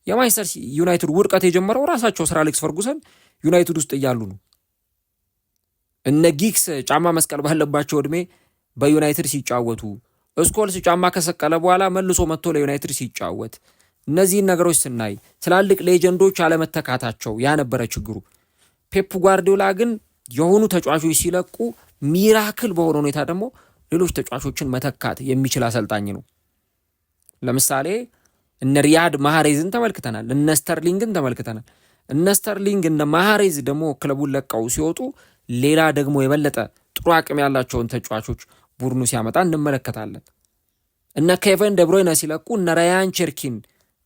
የማንቸስተር ዩናይትድ ውድቀት የጀመረው ራሳቸው ሰር አሌክስ ፈርጉሰን ዩናይትድ ውስጥ እያሉ ነው። እነ ጊክስ ጫማ መስቀል ባለባቸው ዕድሜ በዩናይትድ ሲጫወቱ፣ ስኮልስ ጫማ ከሰቀለ በኋላ መልሶ መጥቶ ለዩናይትድ ሲጫወት፣ እነዚህን ነገሮች ስናይ ትላልቅ ሌጀንዶች አለመተካታቸው ያነበረ ችግሩ። ፔፕ ጓርዲዮላ ግን የሆኑ ተጫዋቾች ሲለቁ ሚራክል በሆነ ሁኔታ ደግሞ ሌሎች ተጫዋቾችን መተካት የሚችል አሰልጣኝ ነው። ለምሳሌ እነ ሪያድ ማህሬዝን ተመልክተናል፣ እነ ስተርሊንግን ተመልክተናል። እነ ስተርሊንግ እነ ማህሬዝ ደግሞ ክለቡን ለቀው ሲወጡ ሌላ ደግሞ የበለጠ ጥሩ አቅም ያላቸውን ተጫዋቾች ቡድኑ ሲያመጣ እንመለከታለን። እነ ኬቨን ደብሮይነ ሲለቁ እነ ራያን ቸርኪን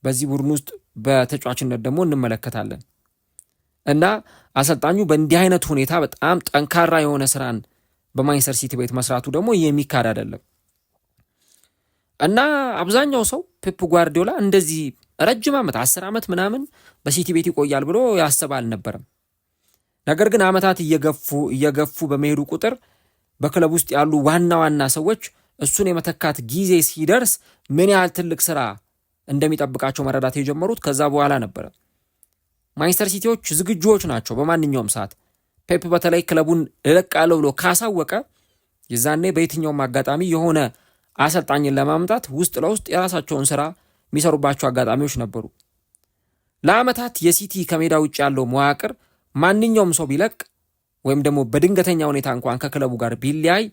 በዚህ ቡድን ውስጥ በተጫዋችነት ደግሞ እንመለከታለን። እና አሰልጣኙ በእንዲህ አይነት ሁኔታ በጣም ጠንካራ የሆነ ስራን በማንቸስተር ሲቲ ቤት መስራቱ ደግሞ የሚካድ አይደለም። እና አብዛኛው ሰው ፔፕ ጓርዲዮላ እንደዚህ ረጅም ዓመት 10 ዓመት ምናምን በሲቲ ቤት ይቆያል ብሎ ያሰበ አልነበረም። ነገር ግን ዓመታት እየገፉ በመሄዱ ቁጥር በክለብ ውስጥ ያሉ ዋና ዋና ሰዎች እሱን የመተካት ጊዜ ሲደርስ ምን ያህል ትልቅ ስራ እንደሚጠብቃቸው መረዳት የጀመሩት ከዛ በኋላ ነበረ። ማንቸስተር ሲቲዎች ዝግጁዎች ናቸው በማንኛውም ሰዓት። ፔፕ በተለይ ክለቡን እለቃለሁ ብሎ ካሳወቀ የዛኔ በየትኛውም አጋጣሚ የሆነ አሰልጣኝን ለማምጣት ውስጥ ለውስጥ የራሳቸውን ስራ የሚሰሩባቸው አጋጣሚዎች ነበሩ። ለዓመታት የሲቲ ከሜዳ ውጭ ያለው መዋቅር ማንኛውም ሰው ቢለቅ ወይም ደግሞ በድንገተኛ ሁኔታ እንኳን ከክለቡ ጋር ቢለያይ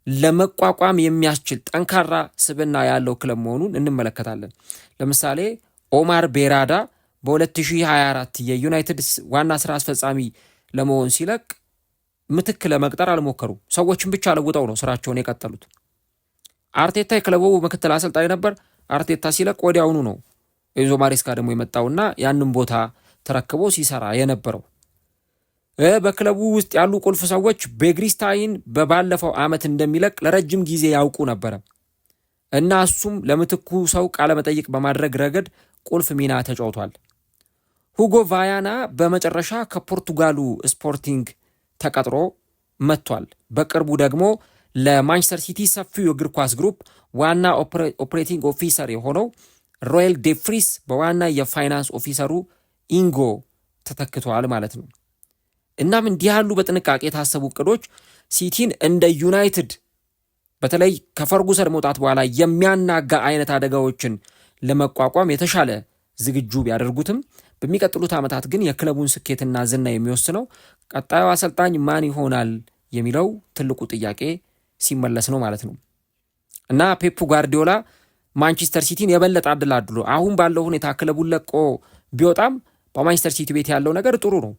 ለመቋቋም የሚያስችል ጠንካራ ስብዕና ያለው ክለብ መሆኑን እንመለከታለን። ለምሳሌ ኦማር ቤራዳ በ2024 የዩናይትድ ዋና ስራ አስፈጻሚ ለመሆን ሲለቅ ምትክ ለመቅጠር አልሞከሩ። ሰዎችን ብቻ ለውጠው ነው ስራቸውን የቀጠሉት። አርቴታ የክለቡ ምክትል አሰልጣኝ ነበር። አርቴታ ሲለቅ ወዲያውኑ ነው ኤንዞ ማሬስካ ደግሞ የመጣውና ያንን ቦታ ተረክቦ ሲሰራ የነበረው። በክለቡ ውስጥ ያሉ ቁልፍ ሰዎች ቤግሪስታይን በባለፈው ዓመት እንደሚለቅ ለረጅም ጊዜ ያውቁ ነበረ እና እሱም ለምትኩ ሰው ቃለመጠይቅ በማድረግ ረገድ ቁልፍ ሚና ተጫውቷል። ሁጎ ቫያና በመጨረሻ ከፖርቱጋሉ ስፖርቲንግ ተቀጥሮ መጥቷል። በቅርቡ ደግሞ ለማንቸስተር ሲቲ ሰፊው የእግር ኳስ ግሩፕ ዋና ኦፕሬቲንግ ኦፊሰር የሆነው ሮየል ዴፍሪስ በዋና የፋይናንስ ኦፊሰሩ ኢንጎ ተተክተዋል ማለት ነው። እናም እንዲህ ያሉ በጥንቃቄ የታሰቡ እቅዶች ሲቲን እንደ ዩናይትድ በተለይ ከፈርጉሰን መውጣት በኋላ የሚያናጋ አይነት አደጋዎችን ለመቋቋም የተሻለ ዝግጁ ቢያደርጉትም በሚቀጥሉት ዓመታት ግን የክለቡን ስኬትና ዝና የሚወስነው ቀጣዩ አሰልጣኝ ማን ይሆናል የሚለው ትልቁ ጥያቄ ሲመለስ ነው ማለት ነው። እና ፔፕ ጓርዲዮላ ማንቸስተር ሲቲን የበለጠ አድሎ አሁን ባለው ሁኔታ ክለቡን ለቆ ቢወጣም በማንቸስተር ሲቲ ቤት ያለው ነገር ጥሩ ነው።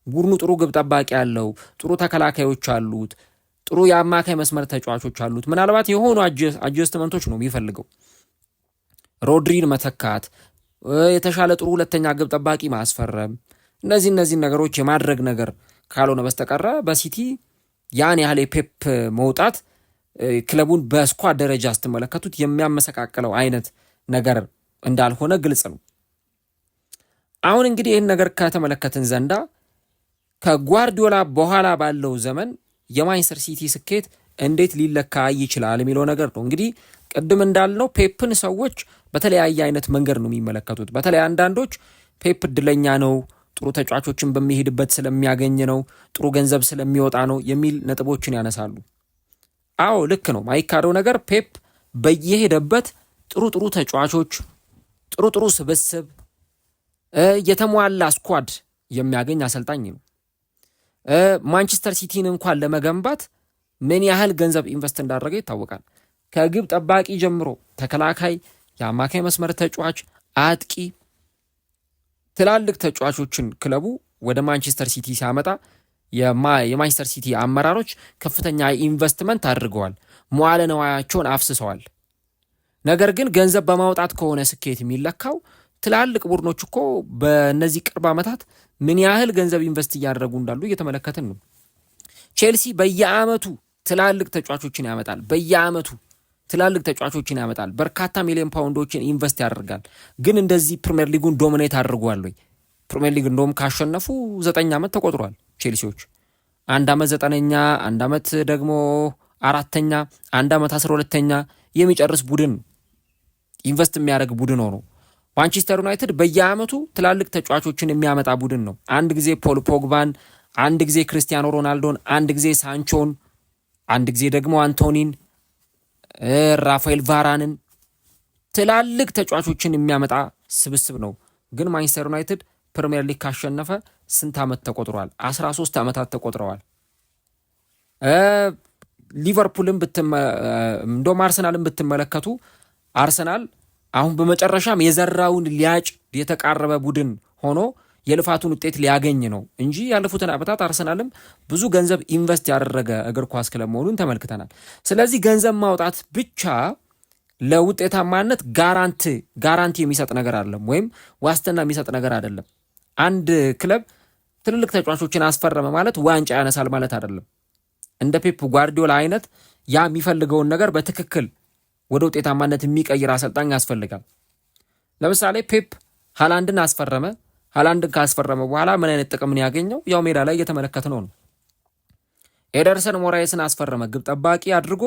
ቡድኑ ጥሩ ግብ ጠባቂ ያለው፣ ጥሩ ተከላካዮች አሉት፣ ጥሩ የአማካይ መስመር ተጫዋቾች አሉት። ምናልባት የሆኑ አጀስትመንቶች ነው የሚፈልገው። ሮድሪን መተካት፣ የተሻለ ጥሩ ሁለተኛ ግብ ጠባቂ ማስፈረም፣ እነዚህ ነገሮች የማድረግ ነገር ካልሆነ በስተቀረ በሲቲ ያን ያህል የፔፕ መውጣት ክለቡን በስኳድ ደረጃ ስትመለከቱት የሚያመሰቃቅለው አይነት ነገር እንዳልሆነ ግልጽ ነው። አሁን እንግዲህ ይህን ነገር ከተመለከትን ዘንዳ ከጓርዲዮላ በኋላ ባለው ዘመን የማንቸስተር ሲቲ ስኬት እንዴት ሊለካ ይችላል የሚለው ነገር ነው። እንግዲህ ቅድም እንዳልነው ፔፕን ሰዎች በተለያየ አይነት መንገድ ነው የሚመለከቱት። በተለይ አንዳንዶች ፔፕ እድለኛ ነው፣ ጥሩ ተጫዋቾችን በሚሄድበት ስለሚያገኝ ነው፣ ጥሩ ገንዘብ ስለሚወጣ ነው የሚል ነጥቦችን ያነሳሉ። አዎ ልክ ነው። ማይካደው ነገር ፔፕ በየሄደበት ጥሩ ተጫዋቾች፣ ጥሩ ስብስብ፣ የተሟላ ስኳድ የሚያገኝ አሰልጣኝ ነው። ማንቸስተር ሲቲን እንኳን ለመገንባት ምን ያህል ገንዘብ ኢንቨስት እንዳደረገ ይታወቃል። ከግብ ጠባቂ ጀምሮ ተከላካይ፣ የአማካይ መስመር ተጫዋች፣ አጥቂ፣ ትላልቅ ተጫዋቾችን ክለቡ ወደ ማንቸስተር ሲቲ ሲያመጣ የማንቸስተር ሲቲ አመራሮች ከፍተኛ ኢንቨስትመንት አድርገዋል፣ መዋለ ንዋያቸውን አፍስሰዋል። ነገር ግን ገንዘብ በማውጣት ከሆነ ስኬት የሚለካው ትላልቅ ቡድኖች እኮ በእነዚህ ቅርብ ዓመታት ምን ያህል ገንዘብ ኢንቨስት እያደረጉ እንዳሉ እየተመለከትን ነው። ቼልሲ በየዓመቱ ትላልቅ ተጫዋቾችን ያመጣል፣ በርካታ ሚሊዮን ፓውንዶችን ኢንቨስት ያደርጋል። ግን እንደዚህ ፕሪሚየር ሊጉን ዶሚኔት አድርጓል ወይ? ፕሪሚየር ሊግ እንደውም ካሸነፉ 9 ዓመት ተቆጥሯል። ቼልሲዎች 1 ዓመት 9ኛ፣ 1 ዓመት ደግሞ 4ኛ፣ 1 ዓመት 12ኛ የሚጨርስ ቡድን ኢንቨስት የሚያደርግ ቡድን ሆኖ ማንቸስተር ዩናይትድ በየዓመቱ ትላልቅ ተጫዋቾችን የሚያመጣ ቡድን ነው። አንድ ጊዜ ፖል ፖግባን፣ አንድ ጊዜ ክርስቲያኖ ሮናልዶን፣ አንድ ጊዜ ሳንቾን፣ አንድ ጊዜ ደግሞ አንቶኒን፣ ራፋኤል ቫራንን ትላልቅ ተጫዋቾችን የሚያመጣ ስብስብ ነው። ግን ማንቸስተር ዩናይትድ ፕሪሚየር ሊግ ካሸነፈ ስንት ዓመት ተቆጥሯል? 13 ዓመታት ተቆጥረዋል። ሊቨርፑልን እንደውም አርሰናልን ብትመለከቱ አርሰናል አሁን በመጨረሻም የዘራውን ሊያጭ የተቃረበ ቡድን ሆኖ የልፋቱን ውጤት ሊያገኝ ነው እንጂ ያለፉትን ዓመታት አርሰናልም ብዙ ገንዘብ ኢንቨስት ያደረገ እግር ኳስ ክለብ መሆኑን ተመልክተናል። ስለዚህ ገንዘብ ማውጣት ብቻ ለውጤታማነት ጋራንቲ የሚሰጥ ነገር አይደለም፣ ወይም ዋስትና የሚሰጥ ነገር አይደለም። አንድ ክለብ ትልልቅ ተጫዋቾችን አስፈረመ ማለት ዋንጫ ያነሳል ማለት አይደለም። እንደ ፔፕ ጓርዲዮላ አይነት ያ የሚፈልገውን ነገር በትክክል ወደ ውጤታማነት የሚቀይር አሰልጣኝ ያስፈልጋል። ለምሳሌ ፔፕ ሃላንድን አስፈረመ። ሃላንድን ካስፈረመ በኋላ ምን አይነት ጥቅምን ያገኘው? ያው ሜዳ ላይ እየተመለከትነው ነው። ኤደርሰን ሞራይስን አስፈረመ፣ ግብ ጠባቂ አድርጎ።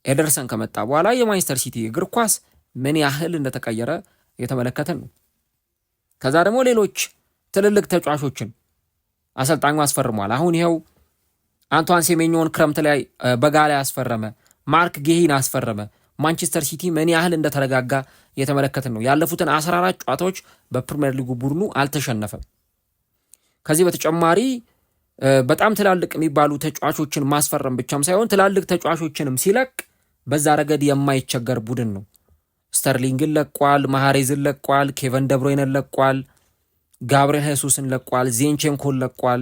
ኤደርሰን ከመጣ በኋላ የማንቸስተር ሲቲ እግር ኳስ ምን ያህል እንደተቀየረ እየተመለከትን ነው። ከዛ ደግሞ ሌሎች ትልልቅ ተጫዋቾችን አሰልጣኙ አስፈርሟል። አሁን ይኸው አንቷን ሴሜኞን ክረምት ላይ በጋ ላይ አስፈረመ፣ ማርክ ጌሂን አስፈረመ። ማንቸስተር ሲቲ ምን ያህል እንደተረጋጋ እየተመለከትን ነው። ያለፉትን 14 ጨዋታዎች በፕሪሚየር ሊጉ ቡድኑ አልተሸነፈም። ከዚህ በተጨማሪ በጣም ትላልቅ የሚባሉ ተጫዋቾችን ማስፈረም ብቻም ሳይሆን ትላልቅ ተጫዋቾችንም ሲለቅ በዛ ረገድ የማይቸገር ቡድን ነው። ስተርሊንግን ለቋል፣ ማሃሬዝን ለቋል፣ ኬቨን ደብሮይንን ለቋል፣ ጋብርኤል ሄሱስን ለቋል፣ ዜንቼንኮን ለቋል፣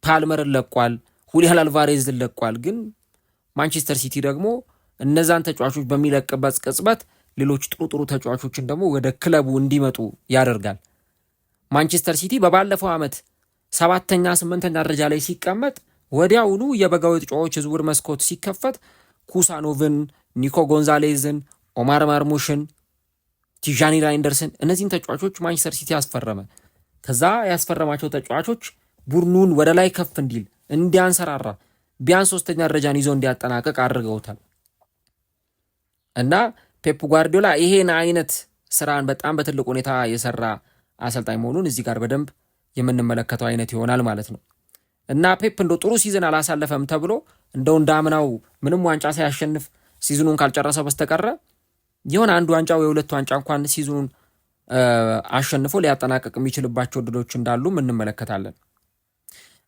ፓልመርን ለቋል፣ ሁሊያን አልቫሬዝን ለቋል። ግን ማንቸስተር ሲቲ ደግሞ እነዛን ተጫዋቾች በሚለቅበት ቅጽበት ሌሎች ጥሩ ተጫዋቾችን ደግሞ ወደ ክለቡ እንዲመጡ ያደርጋል። ማንቸስተር ሲቲ በባለፈው ዓመት 7ኛ 8ኛ ደረጃ ላይ ሲቀመጥ ወዲያውኑ የበጋው ተጫዋቾች የዝውውር መስኮት ሲከፈት ኩሳኖቭን፣ ኒኮ ጎንዛሌዝን፣ ኦማር ማርሙሽን፣ ቲዣኒ ራይንደርስን እነዚህን ተጫዋቾች ማንቸስተር ሲቲ ያስፈረመ። ከዛ ያስፈረማቸው ተጫዋቾች ቡድኑን ወደ ላይ ከፍ እንዲል እንዲያንሰራራ ቢያንስ 3ኛ ደረጃን ይዞ እንዲያጠናቀቅ አድርገውታል። እና ፔፕ ጓርዲዮላ ይሄን አይነት ስራን በጣም በትልቅ ሁኔታ የሰራ አሰልጣኝ መሆኑን እዚህ ጋር በደንብ የምንመለከተው አይነት ይሆናል ማለት ነው። እና ፔፕ እንደው ጥሩ ሲዝን አላሳለፈም ተብሎ እንደው እንዳምናው ምንም ዋንጫ ሳያሸንፍ ሲዝኑን ካልጨረሰ በስተቀረ የሆነ አንድ ዋንጫ ወይ 2 ዋንጫ እንኳን ሲዝኑን አሸንፎ ሊያጠናቀቅ የሚችልባቸው ዕድሎች እንዳሉ እንመለከታለን።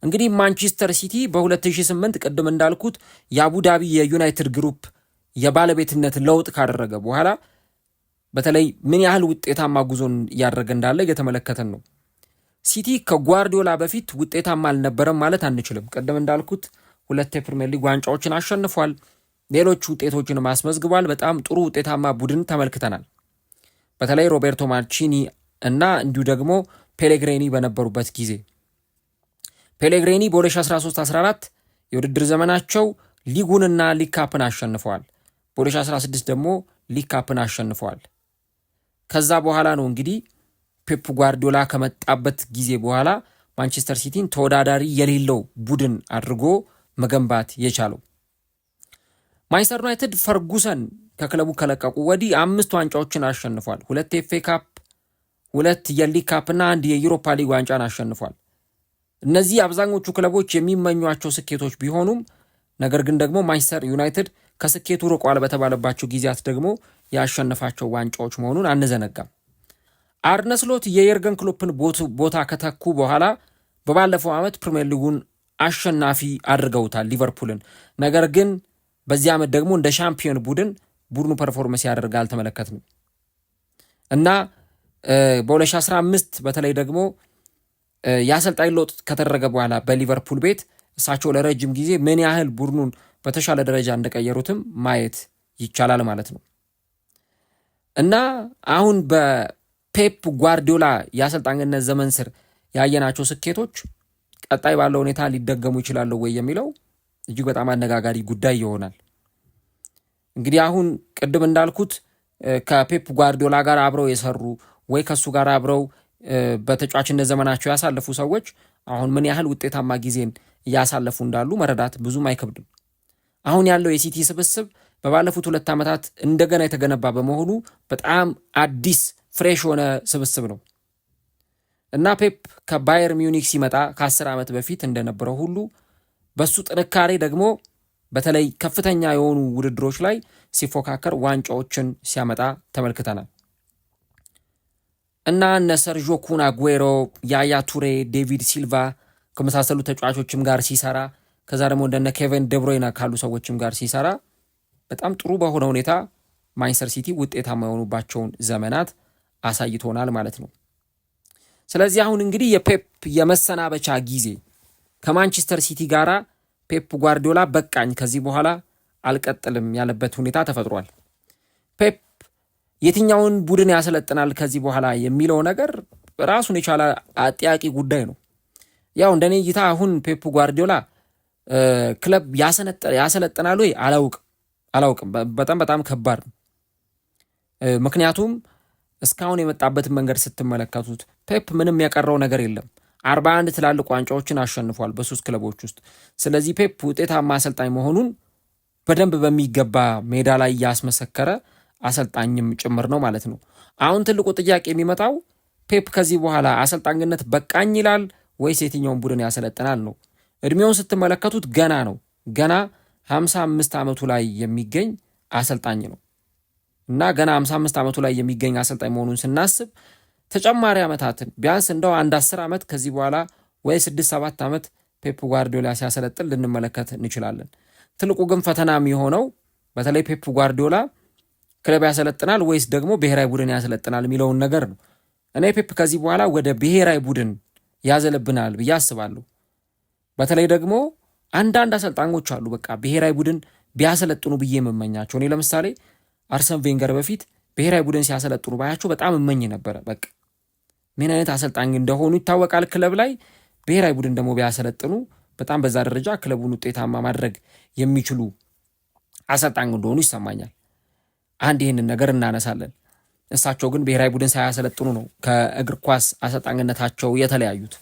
እንግዲህ ማንቸስተር ሲቲ በ2008 ቅድም እንዳልኩት የአቡዳቢ የዩናይትድ ግሩፕ የባለቤትነት ለውጥ ካደረገ በኋላ በተለይ ምን ያህል ውጤታማ ጉዞን እያደረገ እንዳለ እየተመለከተን ነው። ሲቲ ከጓርዲዮላ በፊት ውጤታማ አልነበረም ማለት አንችልም። ቅድም እንዳልኩት 2 የፕሪሚየር ሊግ ዋንጫዎችን አሸንፏል፣ ሌሎች ውጤቶችን አስመዝግቧል። በጣም ጥሩ ውጤታማ ቡድን ተመልክተናል። በተለይ ሮቤርቶ ማንቺኒ እና እንዲሁ ደግሞ ፔሌግሪኒ በነበሩበት ጊዜ ፔሌግሪኒ በ2013-14 የውድድር ዘመናቸው ሊጉንና ሊግ ካፕን አሸንፈዋል። በ2016 ደግሞ ሊግ ካፕን አሸንፈዋል። ከዛ በኋላ ነው እንግዲህ ፔፕ ጓርዲዮላ ከመጣበት ጊዜ በኋላ ማንቸስተር ሲቲን ተወዳዳሪ የሌለው ቡድን አድርጎ መገንባት የቻለው። ማንቸስተር ዩናይትድ ፈርጉሰን ከክለቡ ከለቀቁ ወዲህ 5 ዋንጫዎችን አሸንፏል። 2 ኤፍኤ ካፕ፣ 2 የሊግ ካፕ እና 1 የዩሮፓ ሊግ ዋንጫን አሸንፏል። እነዚህ አብዛኞቹ ክለቦች የሚመኟቸው ስኬቶች ቢሆኑም ነገር ግን ደግሞ ማንቸስተር ዩናይትድ ከስኬቱ ርቋል በተባለባቸው ጊዜያት ደግሞ ያሸነፋቸው ዋንጫዎች መሆኑን አንዘነጋም። አርነ ስሎት የየርገን ክሎፕን ቦታ ከተኩ በኋላ በባለፈው ዓመት ፕሪሚየር ሊጉን አሸናፊ አድርገውታል ሊቨርፑልን። ነገር ግን በዚህ ዓመት ደግሞ እንደ ሻምፒዮን ቡድኑ ፐርፎርመንስ ያደርጋ አልተመለከትንም እና በ2015 በተለይ ደግሞ የአሰልጣኝ ለውጥ ከተደረገ በኋላ በሊቨርፑል ቤት እሳቸው ለረጅም ጊዜ ምን ያህል ቡድኑን በተሻለ ደረጃ እንደቀየሩትም ማየት ይቻላል ማለት ነው እና አሁን በፔፕ ጓርዲዮላ የአሰልጣኝነት ዘመን ስር ያየናቸው ስኬቶች ቀጣይ ባለው ሁኔታ ሊደገሙ ይችላሉ ወይ የሚለው እጅግ በጣም አነጋጋሪ ጉዳይ ይሆናል። እንግዲህ አሁን ቅድም እንዳልኩት ከፔፕ ጓርዲዮላ ጋር አብረው የሰሩ ወይ ከሱ ጋር አብረው በተጫዋችነት ዘመናቸው ያሳለፉ ሰዎች አሁን ምን ያህል ውጤታማ ጊዜን እያሳለፉ እንዳሉ መረዳት ብዙም አይከብድም። አሁን ያለው የሲቲ ስብስብ በባለፉት 2 ዓመታት እንደገና የተገነባ በመሆኑ በጣም አዲስ ፍሬሽ የሆነ ስብስብ ነው እና ፔፕ ከባየር ሚዩኒክ ሲመጣ ከ10 ዓመት በፊት እንደነበረው ሁሉ በሱ ጥንካሬ ደግሞ በተለይ ከፍተኛ የሆኑ ውድድሮች ላይ ሲፎካከር ዋንጫዎችን ሲያመጣ ተመልክተናል እና እነ ሰርጆ ኩን አጉዌሮ፣ ያያ ቱሬ፣ ዴቪድ ሲልቫ ከመሳሰሉ ተጫዋቾችም ጋር ሲሰራ ከዛ ደግሞ እንደነ ኬቨን ደብሮይና ካሉ ሰዎችም ጋር ሲሰራ በጣም ጥሩ በሆነ ሁኔታ ማንቸስተር ሲቲ ውጤታማ የሆኑባቸውን ዘመናት አሳይቶናል ማለት ነው። ስለዚህ አሁን እንግዲህ የፔፕ የመሰናበቻ ጊዜ ከማንቸስተር ሲቲ ጋራ ፔፕ ጓርዲዮላ በቃኝ ከዚህ በኋላ አልቀጥልም ያለበት ሁኔታ ተፈጥሯል። ፔፕ የትኛውን ቡድን ያሰለጥናል ከዚህ በኋላ የሚለው ነገር ራሱን የቻለ አጥያቂ ጉዳይ ነው። ያው እንደኔ እይታ አሁን ፔፕ ጓርዲዮላ ክለብ ያሰለጥናል ወይ አላውቅም። በጣም ከባድ ነው። ምክንያቱም እስካሁን የመጣበትን መንገድ ስትመለከቱት ፔፕ ምንም ያቀረው ነገር የለም። 41 ትላልቅ ዋንጫዎችን አሸንፏል በ3 ክለቦች ውስጥ። ስለዚህ ፔፕ ውጤታማ አሰልጣኝ መሆኑን በደንብ በሚገባ ሜዳ ላይ ያስመሰከረ አሰልጣኝም ጭምር ነው ማለት ነው። አሁን ትልቁ ጥያቄ የሚመጣው ፔፕ ከዚህ በኋላ አሰልጣኝነት በቃኝ ይላል ወይስ የትኛውን ቡድን ያሰለጥናል ነው። እድሜውን ስትመለከቱት ገና ነው። ገና 55 ዓመቱ ላይ የሚገኝ አሰልጣኝ ነው እና ገና 55 ዓመቱ ላይ የሚገኝ አሰልጣኝ መሆኑን ስናስብ ተጨማሪ ዓመታትን ቢያንስ እንደው 10 ዓመት ከዚህ በኋላ ወይ 6-7 ዓመት ፔፕ ጓርዲዮላ ሲያሰለጥን ልንመለከት እንችላለን። ትልቁ ግን ፈተና የሚሆነው በተለይ ፔፕ ጓርዲዮላ ክለብ ያሰለጥናል ወይስ ደግሞ ብሔራዊ ቡድን ያሰለጥናል የሚለውን ነገር ነው። እኔ ፔፕ ከዚህ በኋላ ወደ ብሔራዊ ቡድን ያዘለብናል ብዬ አስባለሁ። በተለይ ደግሞ አንዳንድ አሰልጣኞች አሉ በቃ ብሔራዊ ቡድን ቢያሰለጥኑ ብዬ የምመኛቸው። እኔ ለምሳሌ አርሰን ቬንገር በፊት ብሔራዊ ቡድን ሲያሰለጥኑ ባያቸው በጣም እመኝ ነበረ። በቃ ምን አይነት አሰልጣኝ እንደሆኑ ይታወቃል ክለብ ላይ። ብሔራዊ ቡድን ደግሞ ቢያሰለጥኑ በጣም በዛ ደረጃ ክለቡን ውጤታማ ማድረግ የሚችሉ አሰልጣኝ እንደሆኑ ይሰማኛል። አንድ ይህንን ነገር እናነሳለን። እሳቸው ግን ብሔራዊ ቡድን ሳያሰለጥኑ ነው ከእግር ኳስ አሰልጣኝነታቸው የተለያዩት።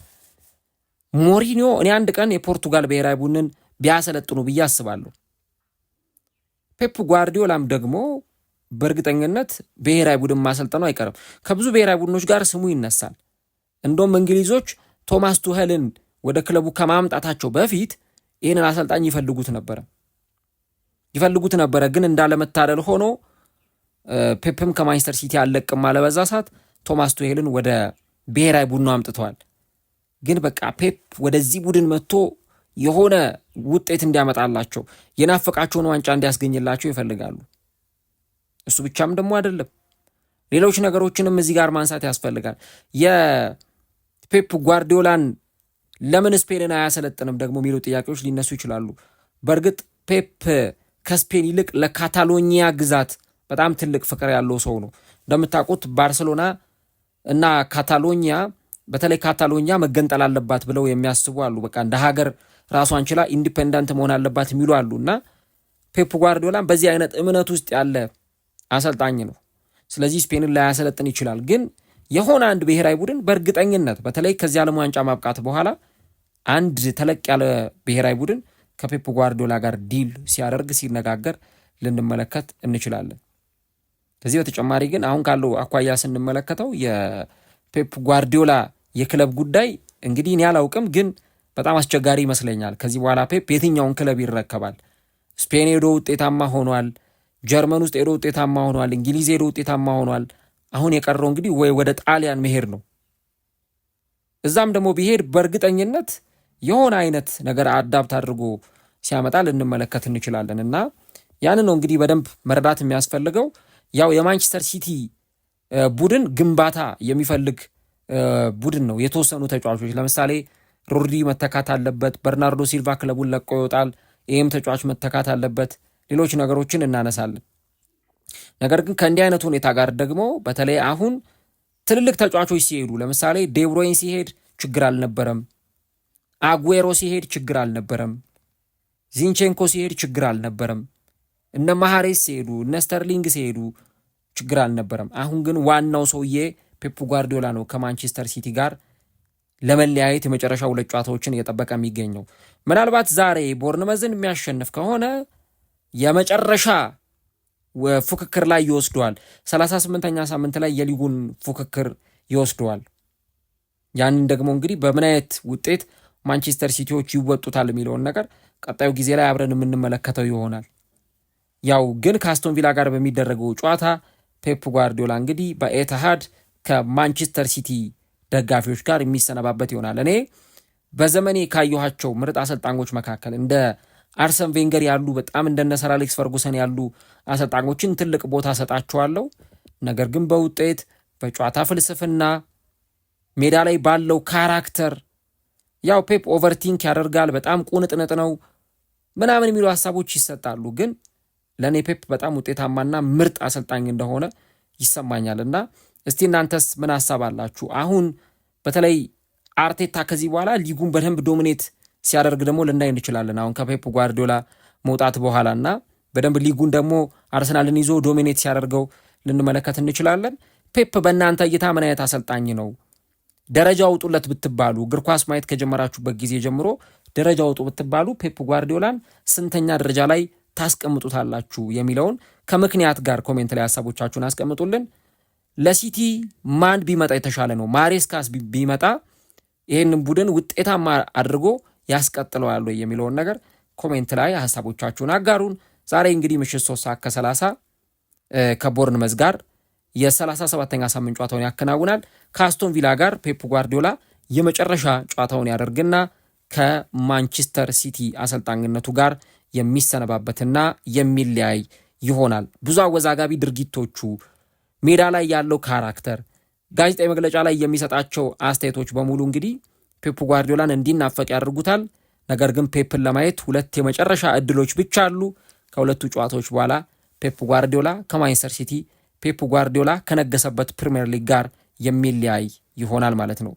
ሞሪኒዮ እኔ አንድ ቀን የፖርቱጋል ብሔራዊ ቡድንን ቢያሰለጥኑ ብዬ አስባለሁ። ፔፕ ጓርዲዮላም ደግሞ በእርግጠኝነት ብሔራዊ ቡድን ማሰልጠኑ አይቀርም። ከብዙ ብሔራዊ ቡድኖች ጋር ስሙ ይነሳል። እንደውም እንግሊዞች ቶማስ ቱኸልን ወደ ክለቡ ከማምጣታቸው በፊት ይህንን አሰልጣኝ ይፈልጉት ነበረ። ግን እንዳለመታደል ሆኖ ፔፕም ከማንቸስተር ሲቲ አለቅም አለበዛ ሰዓት ቶማስ ቱኸልን ወደ ብሔራዊ ቡድኑ አምጥተዋል። ግን በቃ ፔፕ ወደዚህ ቡድን መጥቶ የሆነ ውጤት እንዲያመጣላቸው የናፈቃቸውን ዋንጫ እንዲያስገኝላቸው ይፈልጋሉ። እሱ ብቻም ደግሞ አይደለም፣ ሌሎች ነገሮችንም እዚህ ጋር ማንሳት ያስፈልጋል። የፔፕ ጓርዲዮላን ለምን ስፔንን አያሰለጥንም ደግሞ የሚሉ ጥያቄዎች ሊነሱ ይችላሉ። በእርግጥ ፔፕ ከስፔን ይልቅ ለካታሎኒያ ግዛት በጣም ትልቅ ፍቅር ያለው ሰው ነው። እንደምታውቁት ባርሰሎና እና ካታሎኒያ በተለይ ካታሎኒያ መገንጠል አለባት ብለው የሚያስቡ አሉ። በቃ እንደ ሀገር ራሷን ችላ ኢንዲፔንደንት መሆን አለባት የሚሉ አሉ እና ፔፕ ጓርዲዮላ በዚህ አይነት እምነት ውስጥ ያለ አሰልጣኝ ነው። ስለዚህ ስፔንን ላይ ያሰለጥን ይችላል። ግን የሆነ አንድ ብሔራዊ ቡድን በእርግጠኝነት በተለይ ከዚህ ዓለም ዋንጫ ማብቃት በኋላ አንድ ተለቅ ያለ ብሔራዊ ቡድን ከፔፕ ጓርዲዮላ ጋር ዲል ሲያደርግ ሲነጋገር ልንመለከት እንችላለን። ከዚህ በተጨማሪ ግን አሁን ካለው አኳያ ስንመለከተው የፔፕ ጓርዲዮላ የክለብ ጉዳይ እንግዲህ እኔ አላውቅም፣ ግን በጣም አስቸጋሪ ይመስለኛል። ከዚህ በኋላ ፔፕ የትኛውን ክለብ ይረከባል? ስፔን ሄዶ ውጤታማ ሆኗል፣ ጀርመን ውስጥ ሄዶ ውጤታማ ሆኗል፣ እንግሊዝ ሄዶ ውጤታማ ሆኗል። አሁን የቀረው እንግዲህ ወይ ወደ ጣሊያን መሄድ ነው። እዛም ደግሞ ቢሄድ በእርግጠኝነት የሆነ አይነት ነገር አዳፕት አድርጎ ሲያመጣ ልንመለከት እንችላለን እና ያን ነው እንግዲህ በደንብ መረዳት የሚያስፈልገው። ያው የማንቸስተር ሲቲ ቡድን ግንባታ የሚፈልግ ቡድን ነው። የተወሰኑ ተጫዋቾች ለምሳሌ ሮድሪ መተካት አለበት፣ በርናርዶ ሲልቫ ክለቡን ለቆ ይወጣል፣ ይህም ተጫዋች መተካት አለበት፣ ሌሎች ነገሮችን እናነሳለን። ነገር ግን ከእንዲህ አይነት ሁኔታ ጋር ደግሞ በተለይ አሁን ትልልቅ ተጫዋቾች ሲሄዱ ለምሳሌ ዴብሮይን ሲሄድ ችግር አልነበረም፣ አጉዌሮ ሲሄድ ችግር አልነበረም፣ ዚንቼንኮ ሲሄድ ችግር አልነበረም፣ እነ ማሃሬስ ሲሄዱ እነ ስተርሊንግ ሲሄዱ ችግር አልነበረም። አሁን ግን ዋናው ሰውዬ ፔፕ ጓርዲዮላ ነው ከማንቸስተር ሲቲ ጋር ለመለያየት የመጨረሻ 2 ጨዋታዎችን እየጠበቀ የሚገኘው። ምናልባት ዛሬ ቦርንመዝን የሚያሸንፍ ከሆነ የመጨረሻ ፉክክር ላይ ይወስደዋል። 38ኛ ሳምንት ላይ የሊጉን ፉክክር ይወስደዋል። ያንን ደግሞ እንግዲህ በምን አይነት ውጤት ማንቸስተር ሲቲዎች ይወጡታል የሚለውን ነገር ቀጣዩ ጊዜ ላይ አብረን የምንመለከተው ይሆናል። ያው ግን ከአስቶን ቪላ ጋር በሚደረገው ጨዋታ ፔፕ ጓርዲዮላ እንግዲህ በኤትሃድ ከማንቸስተር ሲቲ ደጋፊዎች ጋር የሚሰነባበት ይሆናል። እኔ በዘመኔ ካየኋቸው ምርጥ አሰልጣኞች መካከል እንደ አርሰን ቬንገር ያሉ በጣም እንደነ ሰር አሌክስ ፈርጉሰን ያሉ አሰልጣኞችን ትልቅ ቦታ ሰጣቸዋለሁ። ነገር ግን በውጤት በጨዋታ ፍልስፍና ሜዳ ላይ ባለው ካራክተር ያው ፔፕ ኦቨርቲንክ ያደርጋል፣ በጣም ቁንጥንጥ ነው ምናምን የሚሉ ሀሳቦች ይሰጣሉ። ግን ለእኔ ፔፕ በጣም ውጤታማና ምርጥ አሰልጣኝ እንደሆነ ይሰማኛል። እና እስቲ እናንተስ ምን ሀሳብ አላችሁ? አሁን በተለይ አርቴታ ከዚህ በኋላ ሊጉን በደንብ ዶሚኔት ሲያደርግ ደግሞ ልናይ እንችላለን። አሁን ከፔፕ ጓርዲዮላ መውጣት በኋላ እና በደንብ ሊጉን ደግሞ አርሰናልን ይዞ ዶሚኔት ሲያደርገው ልንመለከት እንችላለን። ፔፕ በእናንተ እይታ ምን አይነት አሰልጣኝ ነው? ደረጃ ውጡለት ብትባሉ፣ እግር ኳስ ማየት ከጀመራችሁበት ጊዜ ጀምሮ ደረጃ ውጡ ብትባሉ ፔፕ ጓርዲዮላን ስንተኛ ደረጃ ላይ ታስቀምጡታላችሁ የሚለውን ከምክንያት ጋር ኮሜንት ላይ ሀሳቦቻችሁን አስቀምጡልን። ለሲቲ ማን ቢመጣ የተሻለ ነው? ማሬስካስ ቢመጣ ይህንን ቡድን ውጤታማ አድርጎ ያስቀጥለዋል የሚለውን ነገር ኮሜንት ላይ ሀሳቦቻችሁን አጋሩን። ዛሬ እንግዲህ ምሽት 3:30 ከቦርንመዝ ጋር የ37ኛ ሳምንት ጨዋታውን ያከናውናል። ከአስቶን ቪላ ጋር ፔፕ ጓርዲዮላ የመጨረሻ ጨዋታውን ያደርግና ከማንቸስተር ሲቲ አሰልጣኝነቱ ጋር የሚሰነባበትና የሚለያይ ይሆናል። ብዙ አወዛጋቢ ድርጊቶቹ፣ ሜዳ ላይ ያለው ካራክተር፣ ጋዜጣዊ መግለጫ ላይ የሚሰጣቸው አስተያየቶች በሙሉ እንግዲህ ፔፕ ጓርዲዮላን እንዲናፈቅ ያደርጉታል። ነገር ግን ፔፕን ለማየት 2 የመጨረሻ እድሎች ብቻ አሉ። ከሁለቱ ጨዋታዎች በኋላ ፔፕ ጓርዲዮላ ከማንቸስተር ሲቲ፣ ፔፕ ጓርዲዮላ ከነገሰበት ፕሪሚየር ሊግ ጋር የሚለያይ ይሆናል ማለት ነው።